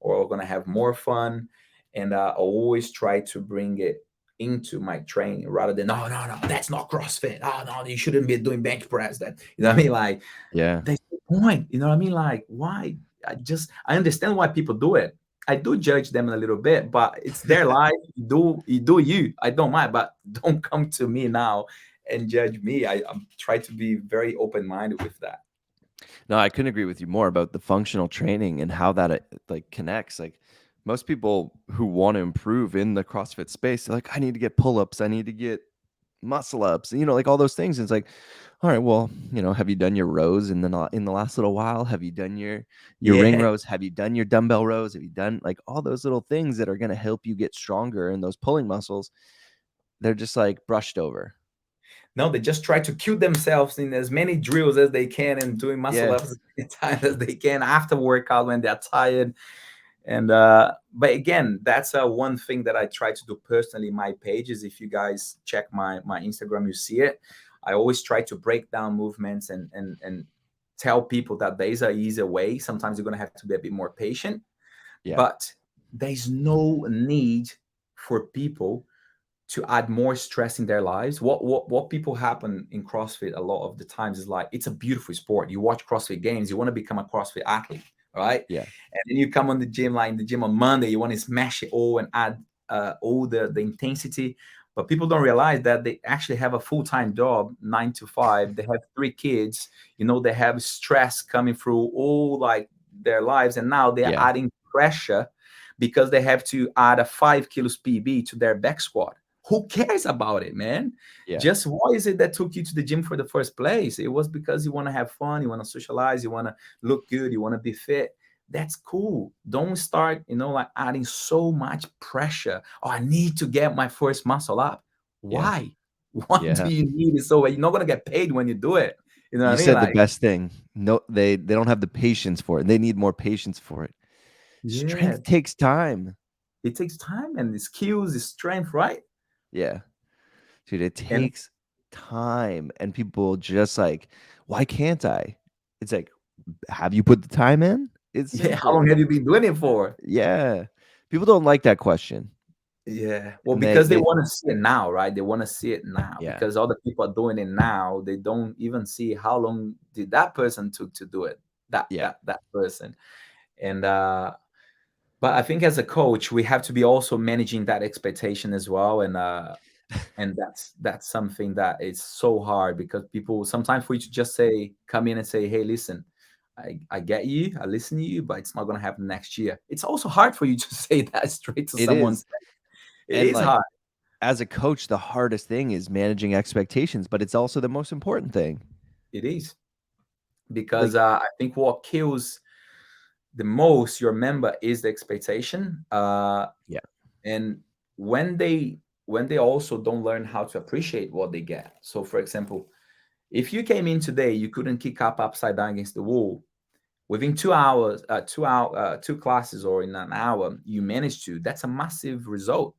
or going to have more fun. And I always try to bring it into my training rather than, no, no, no, that's not CrossFit. Oh, no, you shouldn't be doing bench press. That, you know what I mean? Like, Yeah. that's the point. You know what I mean? Like, why? I understand why people do it. I do judge them a little bit, but it's their life. You do you. I don't mind, but don't come to me now and judge me. I'm try to be very open minded with that. No, I couldn't agree with you more about the functional training and how that like connects. Like most people who want to improve in the CrossFit space, they're like, I need to get pull-ups, I need to get muscle ups, like all those things. And it's like, all right, well, have you done your rows in the last little while? Have you done your ring Yeah. rows? Have you done your dumbbell rows? Have you done like all those little things that are going to help you get stronger in those pulling muscles? They're just like brushed over. No, they just try to kill themselves in as many drills as they can and doing muscle Yeah. ups as many times as they can after workout when they're tired. And but again, that's one thing that I try to do personally in my pages. If you guys check my Instagram, you see it. I always try to break down movements and tell people that there is a easier way. Sometimes you're gonna have to be a bit more patient, Yeah. but there's no need for people to add more stress in their lives. What people happen in CrossFit a lot of the times is like, it's a beautiful sport. You watch CrossFit games, you want to become a CrossFit athlete, right? Yeah. And then you come on the gym, like in the gym on Monday, you want to smash it all and add all the intensity. But people don't realize that they actually have a full-time job, 9 to 5. They have 3 kids, they have stress coming through all like their lives. And now they're Yeah. adding pressure because they have to add a 5 kilos PB to their back squat. Who cares about it, man? Yeah. Just what is it that took you to the gym for the first place? It was because you want to have fun, you want to socialize, you want to look good, you want to be fit. That's cool. Don't start, like adding so much pressure. Oh, I need to get my first muscle up. Yeah. Why? What do Yeah. you need it so you're not gonna get paid when you do it? You know what You I mean? said the Like, best thing. No, they don't have the patience for it. They need more patience for it. yeah, Strength takes time. it takes time and the skills, the strength, right? Yeah. Dude, it And takes time. And people just like, why can't I? It's like, have you put the time in? It's yeah, how long simple. have you been doing it for? Yeah. People don't like that question. Yeah. Well, And because they they want to see it now, right? They want to see it now yeah. because other people are doing it now. They don't even see how long did that person took to do it. That Yeah. that that person. And but I think as a coach, we have to be also managing that expectation as well. And that's something that is so hard because people sometimes for you to just come in and say, hey, listen, I get you, I listen to you, but it's not gonna happen next year. It's also hard for you to say that straight to It someone. is. It And is like hard. as a coach, the hardest thing is managing expectations, but it's also the most important thing. It is because Like, I think what kills the most your member is the expectation, yeah. and when they also don't learn how to appreciate what they get. So, for example, if you came in today, you couldn't kick up upside down against the wall. Within 2 hours, 2 classes, or in an hour, you managed to. That's a massive result.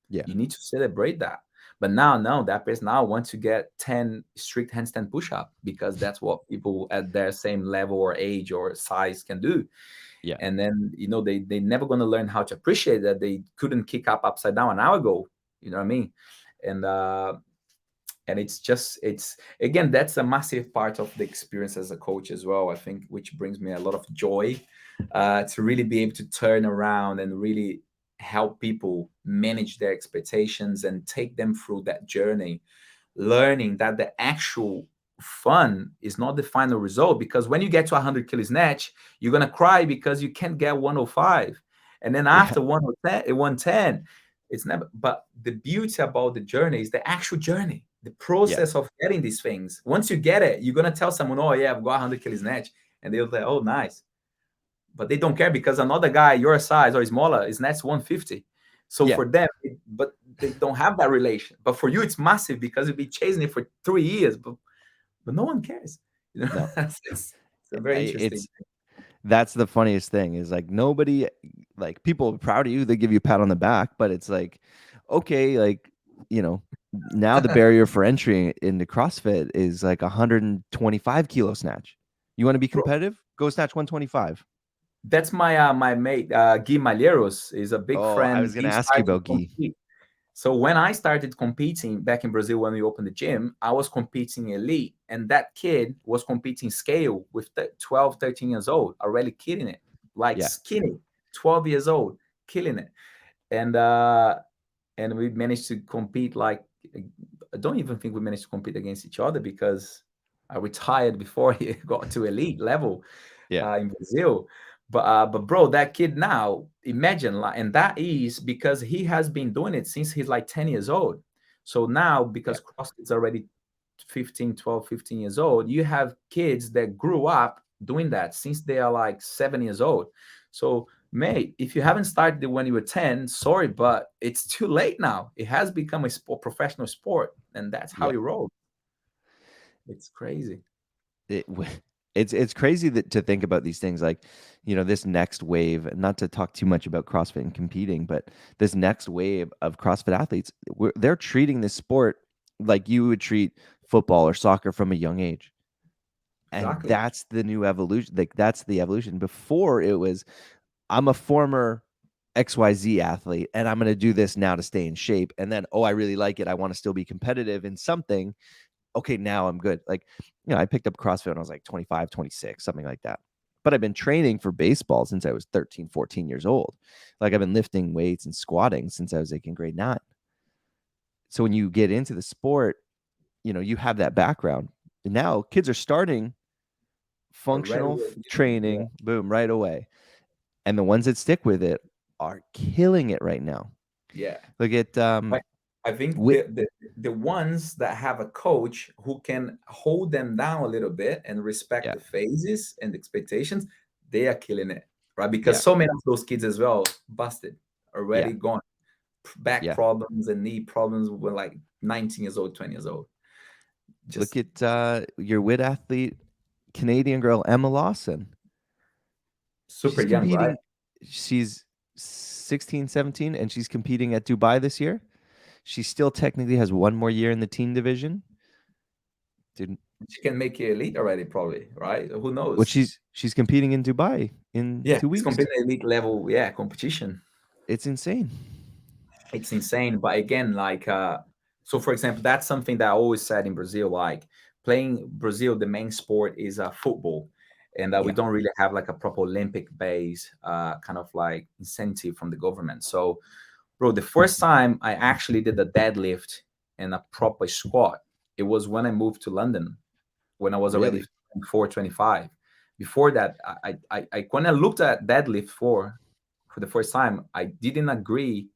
Yeah. You need to celebrate that. But now, no, that person now wants to get 10 strict handstand push-up because that's what people at their same level or age or size can do. Yeah. And then, they never going to learn how to appreciate that they couldn't kick up upside down an hour ago. You know what I mean? And it's again, that's a massive part of the experience as a coach as well, I think, which brings me a lot of joy, to really be able to turn around and really help people manage their expectations and take them through that journey, learning that the actual fun is not the final result. Because when you get to 100 kilo snatch, you're going to cry because you can't get 105. And then Yeah. after 110, 110, it's never. But the beauty about the journey is the actual journey, the Yeah. process of getting these things. Once you get it, you're going to tell someone, oh, yeah, I've got 100 kilo snatch. And they'll say, oh, nice. But they don't care because another guy your size or smaller is snatch 150. So Yeah. for them, but they don't have that relation. But for you, it's massive because you'll be chasing it for 3 years, but no one cares. No. It's a very interesting. That's the funniest thing is like nobody, like people are proud of you, they give you a pat on the back, but it's like, okay, like, now the barrier for entry into CrossFit is like 125 kilo snatch. You want to be competitive? Go snatch 125. That's my mate, Guy Malheiros, is a big Oh, I was friend. going He to ask you started to about Guy. compete. So when I started competing back in Brazil, when we opened the gym, I was competing elite. And that kid was competing scale with 12, 13 years old, already killing it. Like Yeah. skinny, 12 years old, killing it. And we managed to compete like, I don't even think we managed to compete against each other because I retired before he got to elite level Yeah. in Brazil. But bro, that kid now, imagine, like, and that is because he has been doing it since he's like 10 years old. So now, Yeah. because CrossFit's already 12, 15 years old, you have kids that grew up doing that since they are like 7 years old. So, mate, if you haven't started it when you were 10, sorry, but it's too late now. It has become a professional sport, and that's how Yeah. you roll. It's crazy. It, it's crazy to think about these things like, this next wave, not to talk too much about CrossFit and competing, but this next wave of CrossFit athletes, they're treating this sport like you would treat football or soccer from a young age. And Exactly. that's the new evolution. Like that's the evolution. Before it was, I'm a former XYZ athlete and I'm going to do this now to stay in shape. And then, oh, I really like it. I want to still be competitive in something. Okay, now I'm good. Like, I picked up CrossFit when I was like 25, 26, something like that. But I've been training for baseball since I was 13, 14 years old. Like I've been lifting weights and squatting since I was like in grade 9. So when you get into the sport, you have that background. And now kids are starting functional training, boom, right away. And the ones that stick with it are killing it right now. Yeah. Look at I think WIT. the ones that have a coach who can hold them down a little bit and respect Yeah. the phases and expectations, they are killing it, right? Because Yeah. so many of those kids as well busted, already Yeah. gone, back Yeah. problems and knee problems when like 19 years old, 20 years old. Look Just at your WIT athlete, Canadian girl, Emma Lawson. super She's young, right? competing. She's 16, 17, and she's competing at Dubai this year. She still technically has one more year in the teen division. Dude, She can make it elite already, probably, right? Who what knows? she's competing in Dubai in Yeah, 2 it's weeks. competing elite level, yeah, competition. It's insane. It's insane. But again, like, so for example, that's something that I always said in Brazil, like playing Brazil, the main sport is football. And we Yeah. don't really have like a proper Olympic base kind of like incentive from the government. So, bro, the first time I actually did a deadlift and a proper squat, it was when I moved to London, when I was already Really? 24, 25. Before that, I when I looked at deadlift for the first time, I didn't agree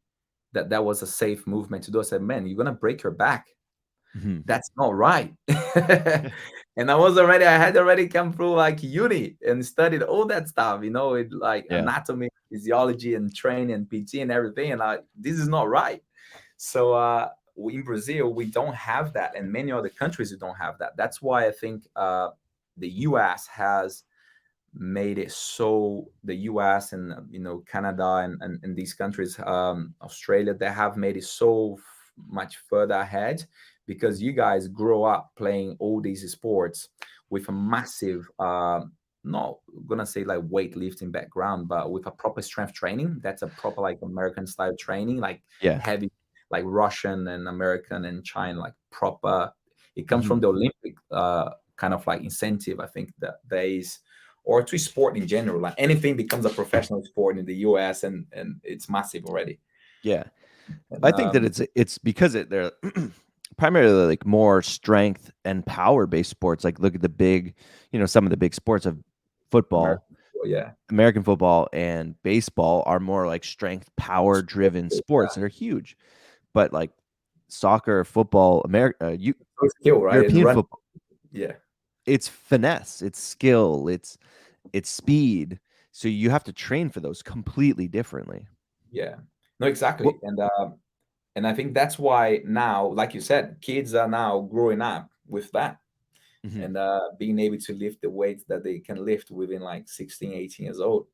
that that was a safe movement to do. I said, man, you're gonna break your back. Mhm. That's not right. And I had already come through like uni and studied all that stuff, it like Yeah. anatomy, physiology, and training and PT and everything. And this is not right. So in Brazil, we don't have that, and many other countries we don't have that. That's why I think the US has made it so, the US and Canada and these countries, Australia, they have made it so much further ahead, because you guys grow up playing all these sports with a massive, not gonna say like weightlifting background, but with a proper strength training. That's a proper like American style training, like Yeah. heavy, like Russian and American and China, like proper. It comes Mhm. from the Olympic kind of like incentive, I think, that there is, or to sport in general. Like anything becomes a professional sport in the US, and it's massive already. Yeah. And I think that it's because they're primarily like more strength and power based sports. Like look at the big, some of the big sports of football, American, yeah, American football and baseball are more like strength power driven sports that are huge. But like soccer, football, skill, right? And European run, football, yeah, it's finesse, it's skill, it's speed. So you have to train for those completely differently. yeah. No, What exactly. And I think that's why now, like you said, kids are now growing up with that, Mhm. and being able to lift the weights that they can lift within like 16, 18 years old.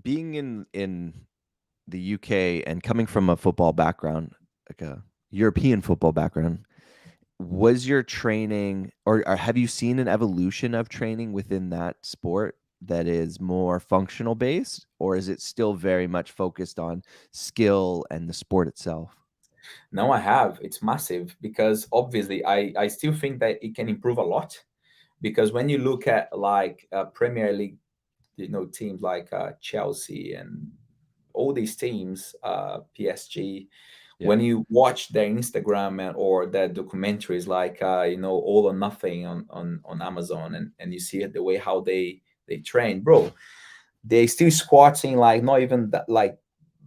Being in the UK and coming from a football background, like a European football background, was your training or have you seen an evolution of training within that sport that is more functional based, or is it still very much focused on skill and the sport itself? No, I have. It's massive, because obviously I still think that it can improve a lot, because when you look at like Premier League, teams like Chelsea and all these teams, PSG, Yeah. when you watch their Instagram or their documentaries like All or Nothing on Amazon, and you see it, the way how they train, bro, they still squatting, like not even that, like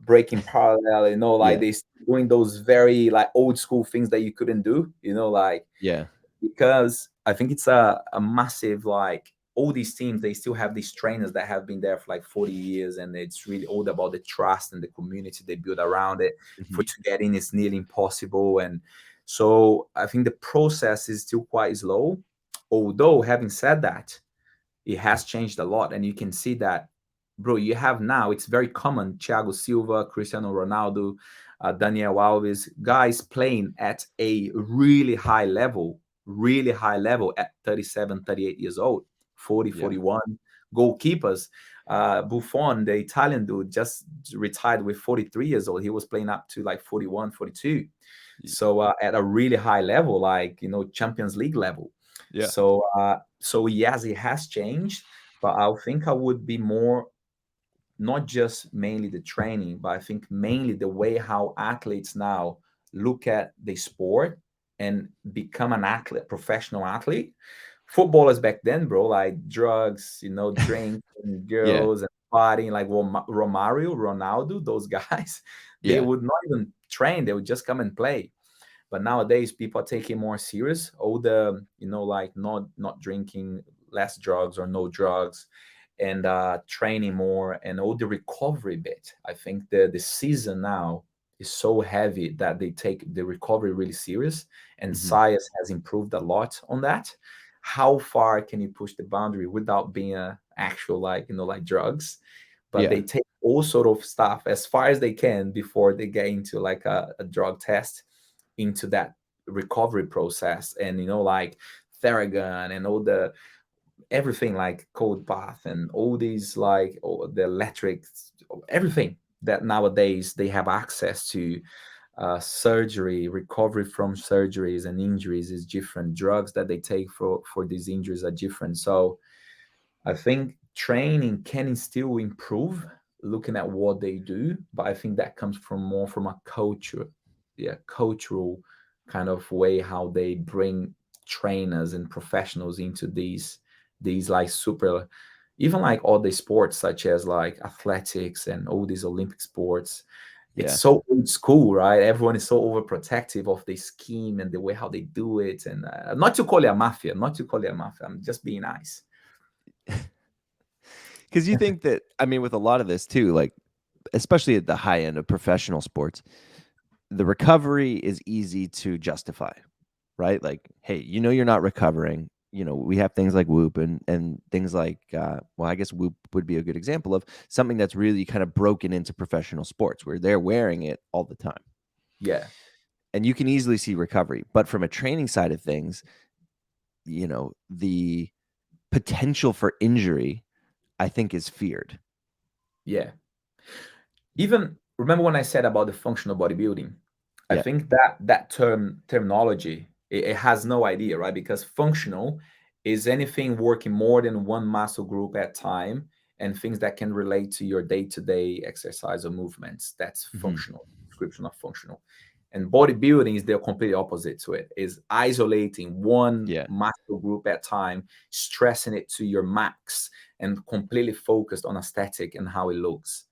breaking parallel, like Yeah. they doing those very like old school things that you couldn't do, like, Yeah. because I think it's a massive, like, all these teams, they still have these trainers that have been there for like 40 years, and it's really all about the trust and the community they build around it. For Mhm. you to get in, it's nearly impossible. And so I think the process is still quite slow. Although, having said that, it has changed a lot, and you can see that, bro. You have now, it's very common, Thiago Silva, Cristiano Ronaldo, Daniel Alves, guys playing at a really high level at 37, 38 years old, 40, Yeah. 41. Goalkeepers, Buffon, the Italian dude, just retired with 43 years old. He was playing up to like 41, 42. Y- So at a really high level, like, Champions League level. Yeah. So yes, it has changed, but I think I would be more, not just mainly the training, but I think mainly the way how athletes now look at the sport and become an athlete, professional athlete. Footballers back then, bro, like drugs, drinking, Yeah. girls, and partying, like Romario, Ronaldo, those guys, they Yeah. would not even train; they would just come and play. But nowadays, people are taking more serious. All the, like not drinking, less drugs or no drugs, and training more, and all the recovery bit. I think the season now is so heavy that they take the recovery really serious, and Mhm. science has improved a lot on that. How far can you push the boundary without being a actual, like, like drugs? But Yeah. they take all sort of stuff as far as they can before they get into like a drug test, into that recovery process, and like Theragun and all the everything, like cold bath and all these, like, the electric, everything that nowadays they have access to. Surgery, recovery from surgeries and injuries is different. Drugs that they take for these injuries are different. So I think training can still improve, looking at what they do, but I think that comes from more from a culture, yeah, cultural kind of way, how they bring trainers and professionals into these like super, even like all the sports such as like athletics and all these Olympic sports. It's Yeah. so old school, right? Everyone is so overprotective of the scheme and the way how they do it. And not to call it a mafia, not to call it a mafia. I'm just being nice. Because you think that, I mean, with a lot of this too, like especially at the high end of professional sports, the recovery is easy to justify, right? Like, hey, you're not recovering. We have things like Whoop and things like, well, I guess Whoop would be a good example of something that's really kind of broken into professional sports where they're wearing it all the time. Yeah. and you can easily see recovery. But from a training side of things, you know, the potential for injury, I think, is feared. Yeah. Even remember when I said about the functional bodybuilding? I Yeah. think that terminology, it has no idea, right? Because functional is anything working more than one muscle group at a time and things that can relate to your day-to-day exercise or movements. That's Mhm. functional, description of functional. And bodybuilding is the complete opposite to it, is isolating one Yeah. muscle group at a time, stressing it to your max, and completely focused on aesthetic and how it looks.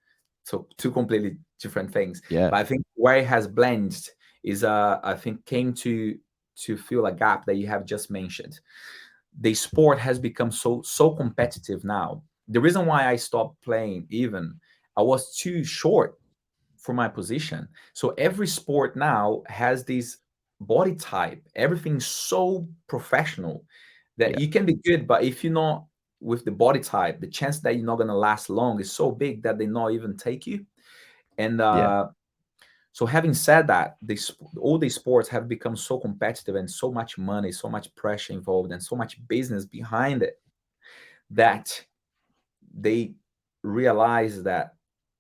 So two completely different things. Yeah. But I think where it has blended is I think came to fill a gap that you have just mentioned. The sport has become so competitive now. The reason why I stopped playing, even, I was too short for my position. So every sport now has this body type. Everything's so professional that Yeah. you can be good, but if you're not with the body type, the chance that you're not gonna last long is so big that they not even take you. And Yeah. so having said that, all these sports have become so competitive and so much money, so much pressure involved, and so much business behind it that they realize that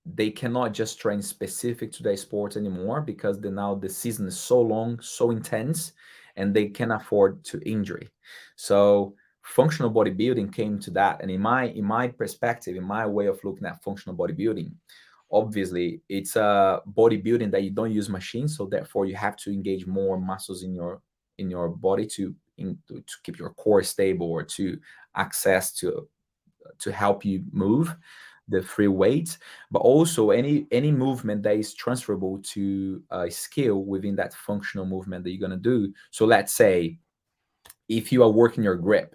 they cannot just train specific to their sport anymore because now the season is so long, so intense, and they can afford to injury. So functional bodybuilding came to that. And in my perspective, in my way of looking at functional bodybuilding, obviously it's a bodybuilding that you don't use machines, so therefore you have to engage more muscles in your body to keep your core stable or to access to help you move the free weights, but also any movement that is transferable to a skill within that functional movement that you're going to do. So let's say if you are working your grip,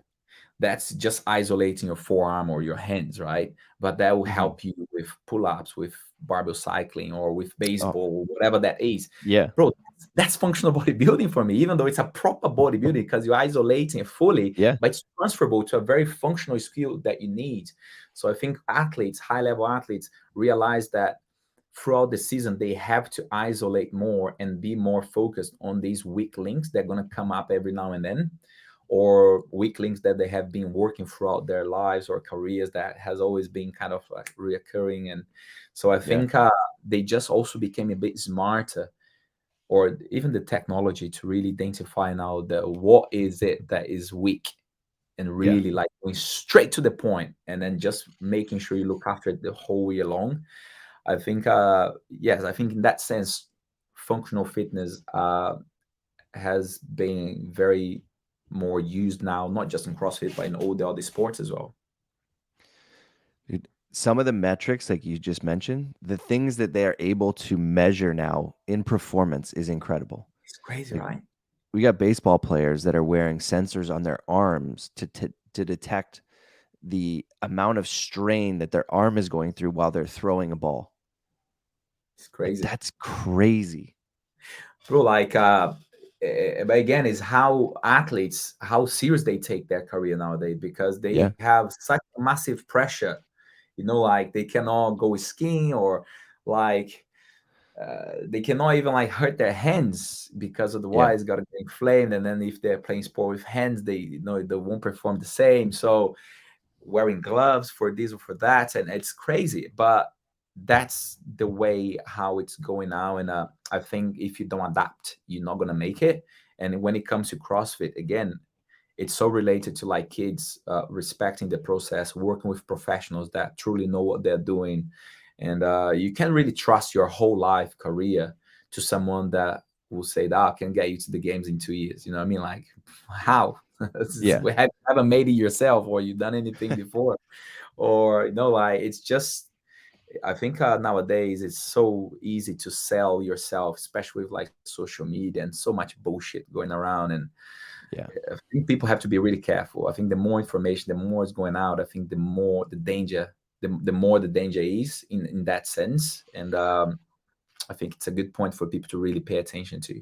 that's just isolating your forearm or your hands, right? But that will Mhm. help you with pull-ups, with barbell cycling, or with Oh, baseball, or whatever that is. yeah. Bro, that's functional bodybuilding for me, even though it's a proper bodybuilding because you're isolating it fully, Yeah. but it's transferable to a very functional skill that you need. So I think athletes, high-level athletes, realize that throughout the season, they have to isolate more and be more focused on these weak links that are going to come up every now and then, or weak links that they have been working throughout their lives or careers that has always been kind of like reoccurring. And so I Yeah. think they just also became a bit smarter, or even the technology to really identify now the what is it that is weak, and Yeah. really like going straight to the point and then just making sure you look after it the whole year long. I think yes, I think in that sense functional fitness has been very more used now, not just in CrossFit, but in all the other sports as well. Dude, some of the metrics, like you just mentioned, the things that they are able to measure now in performance is incredible. It's crazy, Like right? we got baseball players that are wearing sensors on their arms to detect the amount of strain that their arm is going through while they're throwing a ball. It's Like crazy. that's crazy. Bro, like but again, is how athletes, how serious they take their career nowadays, because Yeah. they have such massive pressure. Like they cannot go skiing, or like they cannot even like hurt their hands because Yeah. otherwise got to get inflamed. And then if they're playing sport with hands, they won't perform the same. So wearing gloves for this or for that, and it's crazy, but that's the way how it's going now. And I think if you don't adapt, you're not going to make it. And when it comes to CrossFit, again, it's so related to like kids respecting the process, working with professionals that truly know what they're doing. And you can really trust your whole life career to someone that will say that I can get you to the games in 2 years. You know what I mean? Like, how? Yeah. Haven't made it yourself, or you've done anything before, or like it's just. I think nowadays it's so easy to sell yourself, especially with like social media and so much bullshit going around. And Yeah. I think people have to be really careful. I think the more information, the more is going out, I think the more the danger, the more the danger is in that sense. And I think it's a good point for people to really pay attention to.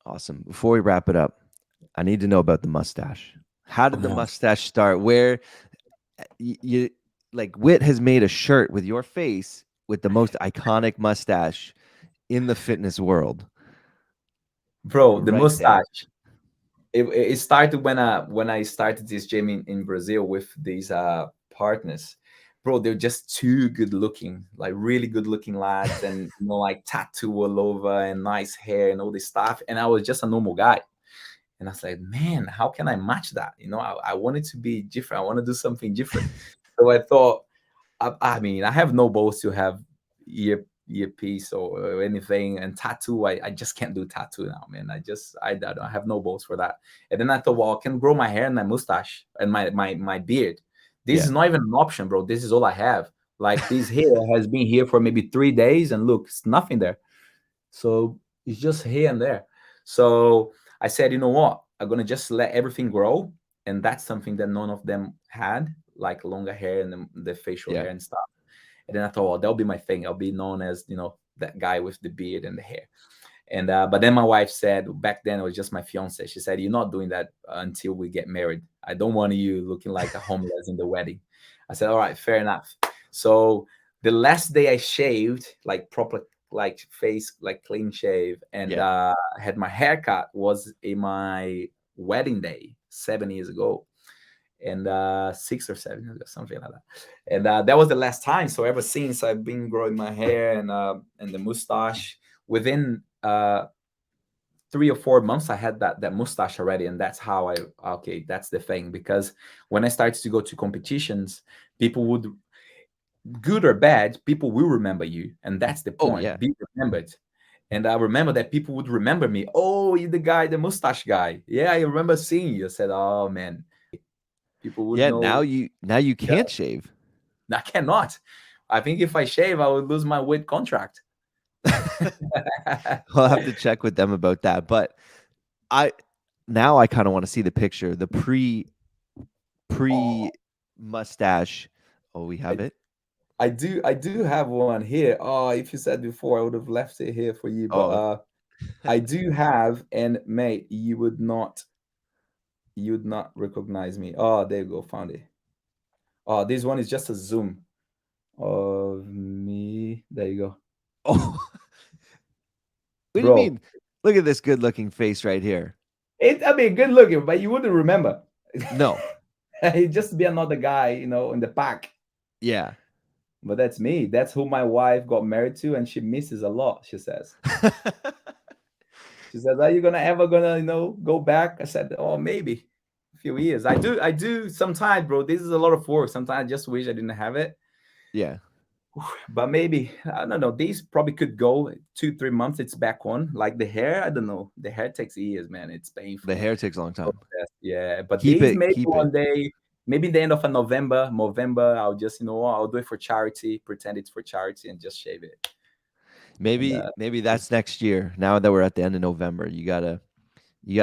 Awesome. Before we wrap it up, I need to know about the mustache. How did the Oh, mustache start? Where you like WIT has made a shirt with your face with the most iconic mustache in the fitness world? Bro, the Right there. mustache. It started when I started this gym in Brazil with these partners. Bro, they're just too good looking, like really good looking lads, and like tattoo all over and nice hair and all this stuff. And I was just a normal guy. And I was like, man, how can I match that? I wanted to be different. I want to do something different. So I thought, I mean, I have no balls to have earpiece or anything, and tattoo. I just can't do tattoo now, man. I don't have no balls for that. And then I thought, well, I can grow my hair and my mustache and my beard. This Yeah. is not even an option, bro. This is all I have. Like this hair has been here for maybe 3 days, and look, it's nothing there. So it's just here and there. So I said, you know what? I'm gonna just let everything grow, and that's something that none of them had, like longer hair and the facial Yeah. hair and stuff. And then I thought, well, that'll be my thing. I'll be known as, that guy with the beard and the hair. And but then my wife said, back then it was just my fiance. She said, "You're not doing that until we get married. I don't want you looking like a homeless in the wedding." I said, "All right, fair enough." So the last day I shaved, like proper, like face, like clean shave, and had my haircut was in my wedding day 7 years ago, and 6 or 7 years ago, something like that. And that was the last time. So ever since, I've been growing my hair and the mustache. Within 3 or 4 months, I had that mustache already, and that's how that's the thing. Because when I started to go to competitions, people would, good or bad, people will remember you, and that's the Oh, point. yeah. Be remembered. And I remember that people would remember me. Oh, you're the guy, the mustache guy. Yeah, I remember seeing you. I said, oh man, people would Yeah. know. Now you Yeah, can't shave. I cannot. I think if I shave, I would lose my WIT contract. I'll have to check with them about that. But I kind of want to see the picture, the Oh, pre mustache. Oh, we have I, it. I do have one here. Oh, if you said before, I would have left it here for you. But Oh, I do have, and mate, you would not recognize me. Oh, there you go, found it. Oh, this one is just a zoom of me. There you go, oh. What do you bro. mean? Look at this good-looking face right here. I mean, good looking, but you wouldn't remember. No. He'd just be another guy, in the pack. Yeah. But that's me. That's who my wife got married to, and she misses a lot. She says, "Are you ever gonna, go back?" I said, "Oh, maybe a few years." I do sometimes, bro. This is a lot of work. Sometimes I just wish I didn't have it. Yeah. But maybe, I don't know. These probably could go 2, 3 months. It's back on. Like the hair, I don't know. The hair takes years, man. It's The painful. hair takes a long time. Yeah, but Keep these it. maybe Keep it. one day, maybe the end of a November, I'll just, I'll do it for charity, pretend it's for charity, and just shave it. And Maybe that's next year. Now that we're at the end of November, you gotta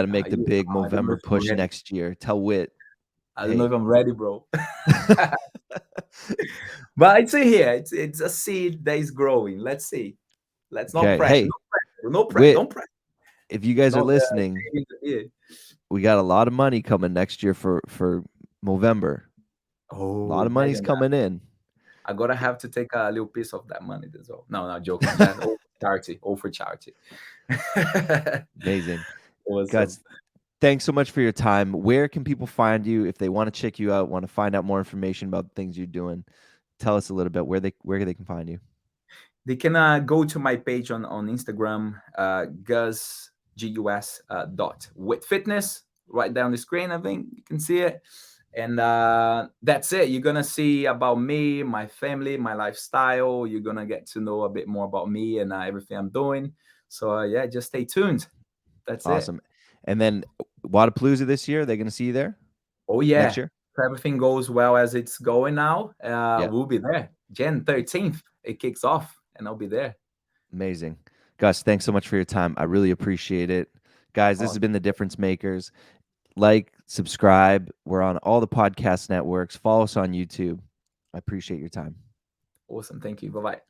make the big I don't know November if I'm push ready. next year. Tell WIT, I don't know hey. if I'm ready, bro. But it's here. It's a seed that is growing. Let's see. Let's not Okay. pressure. Hey, No pressure. No pressure. WIT, Don't pressure. if you guys are Not listening, shaving the beard. we got a lot of money coming next year for November. A lot Oh, of money's imagine that. coming in. I gotta have to take a little piece of that money as well. No, not joking. That all for charity. All for charity. Amazing. Awesome. Guys, thanks so much for your time. Where can people find you if they want to check you out, want to find out more information about the things you're doing? Tell us a little bit where they can find you. They can go to my page on Instagram, Gus Gus dot WIT Fitness, right down the screen. I think you can see it, and that's it. You're gonna see about me, my family, my lifestyle. You're gonna get to know a bit more about me and everything I'm doing. So yeah, just stay tuned. That's it. Awesome. And then WODProof this year, they're going to see you there Oh next yeah, year? if everything goes well as it's going now, Yeah. we'll be there. Jan 13th, it kicks off, and I'll be there. Amazing. Gus, thanks so much for your time. I really appreciate it. Guys, this has been the Difference Makers. Like, subscribe. We're on all the podcast networks. Follow us on YouTube. I appreciate your time. Awesome. Thank you. Bye-bye.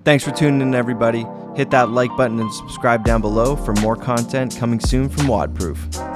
Thanks for tuning in, everybody. Hit that like button and subscribe down below for more content coming soon from WODProof.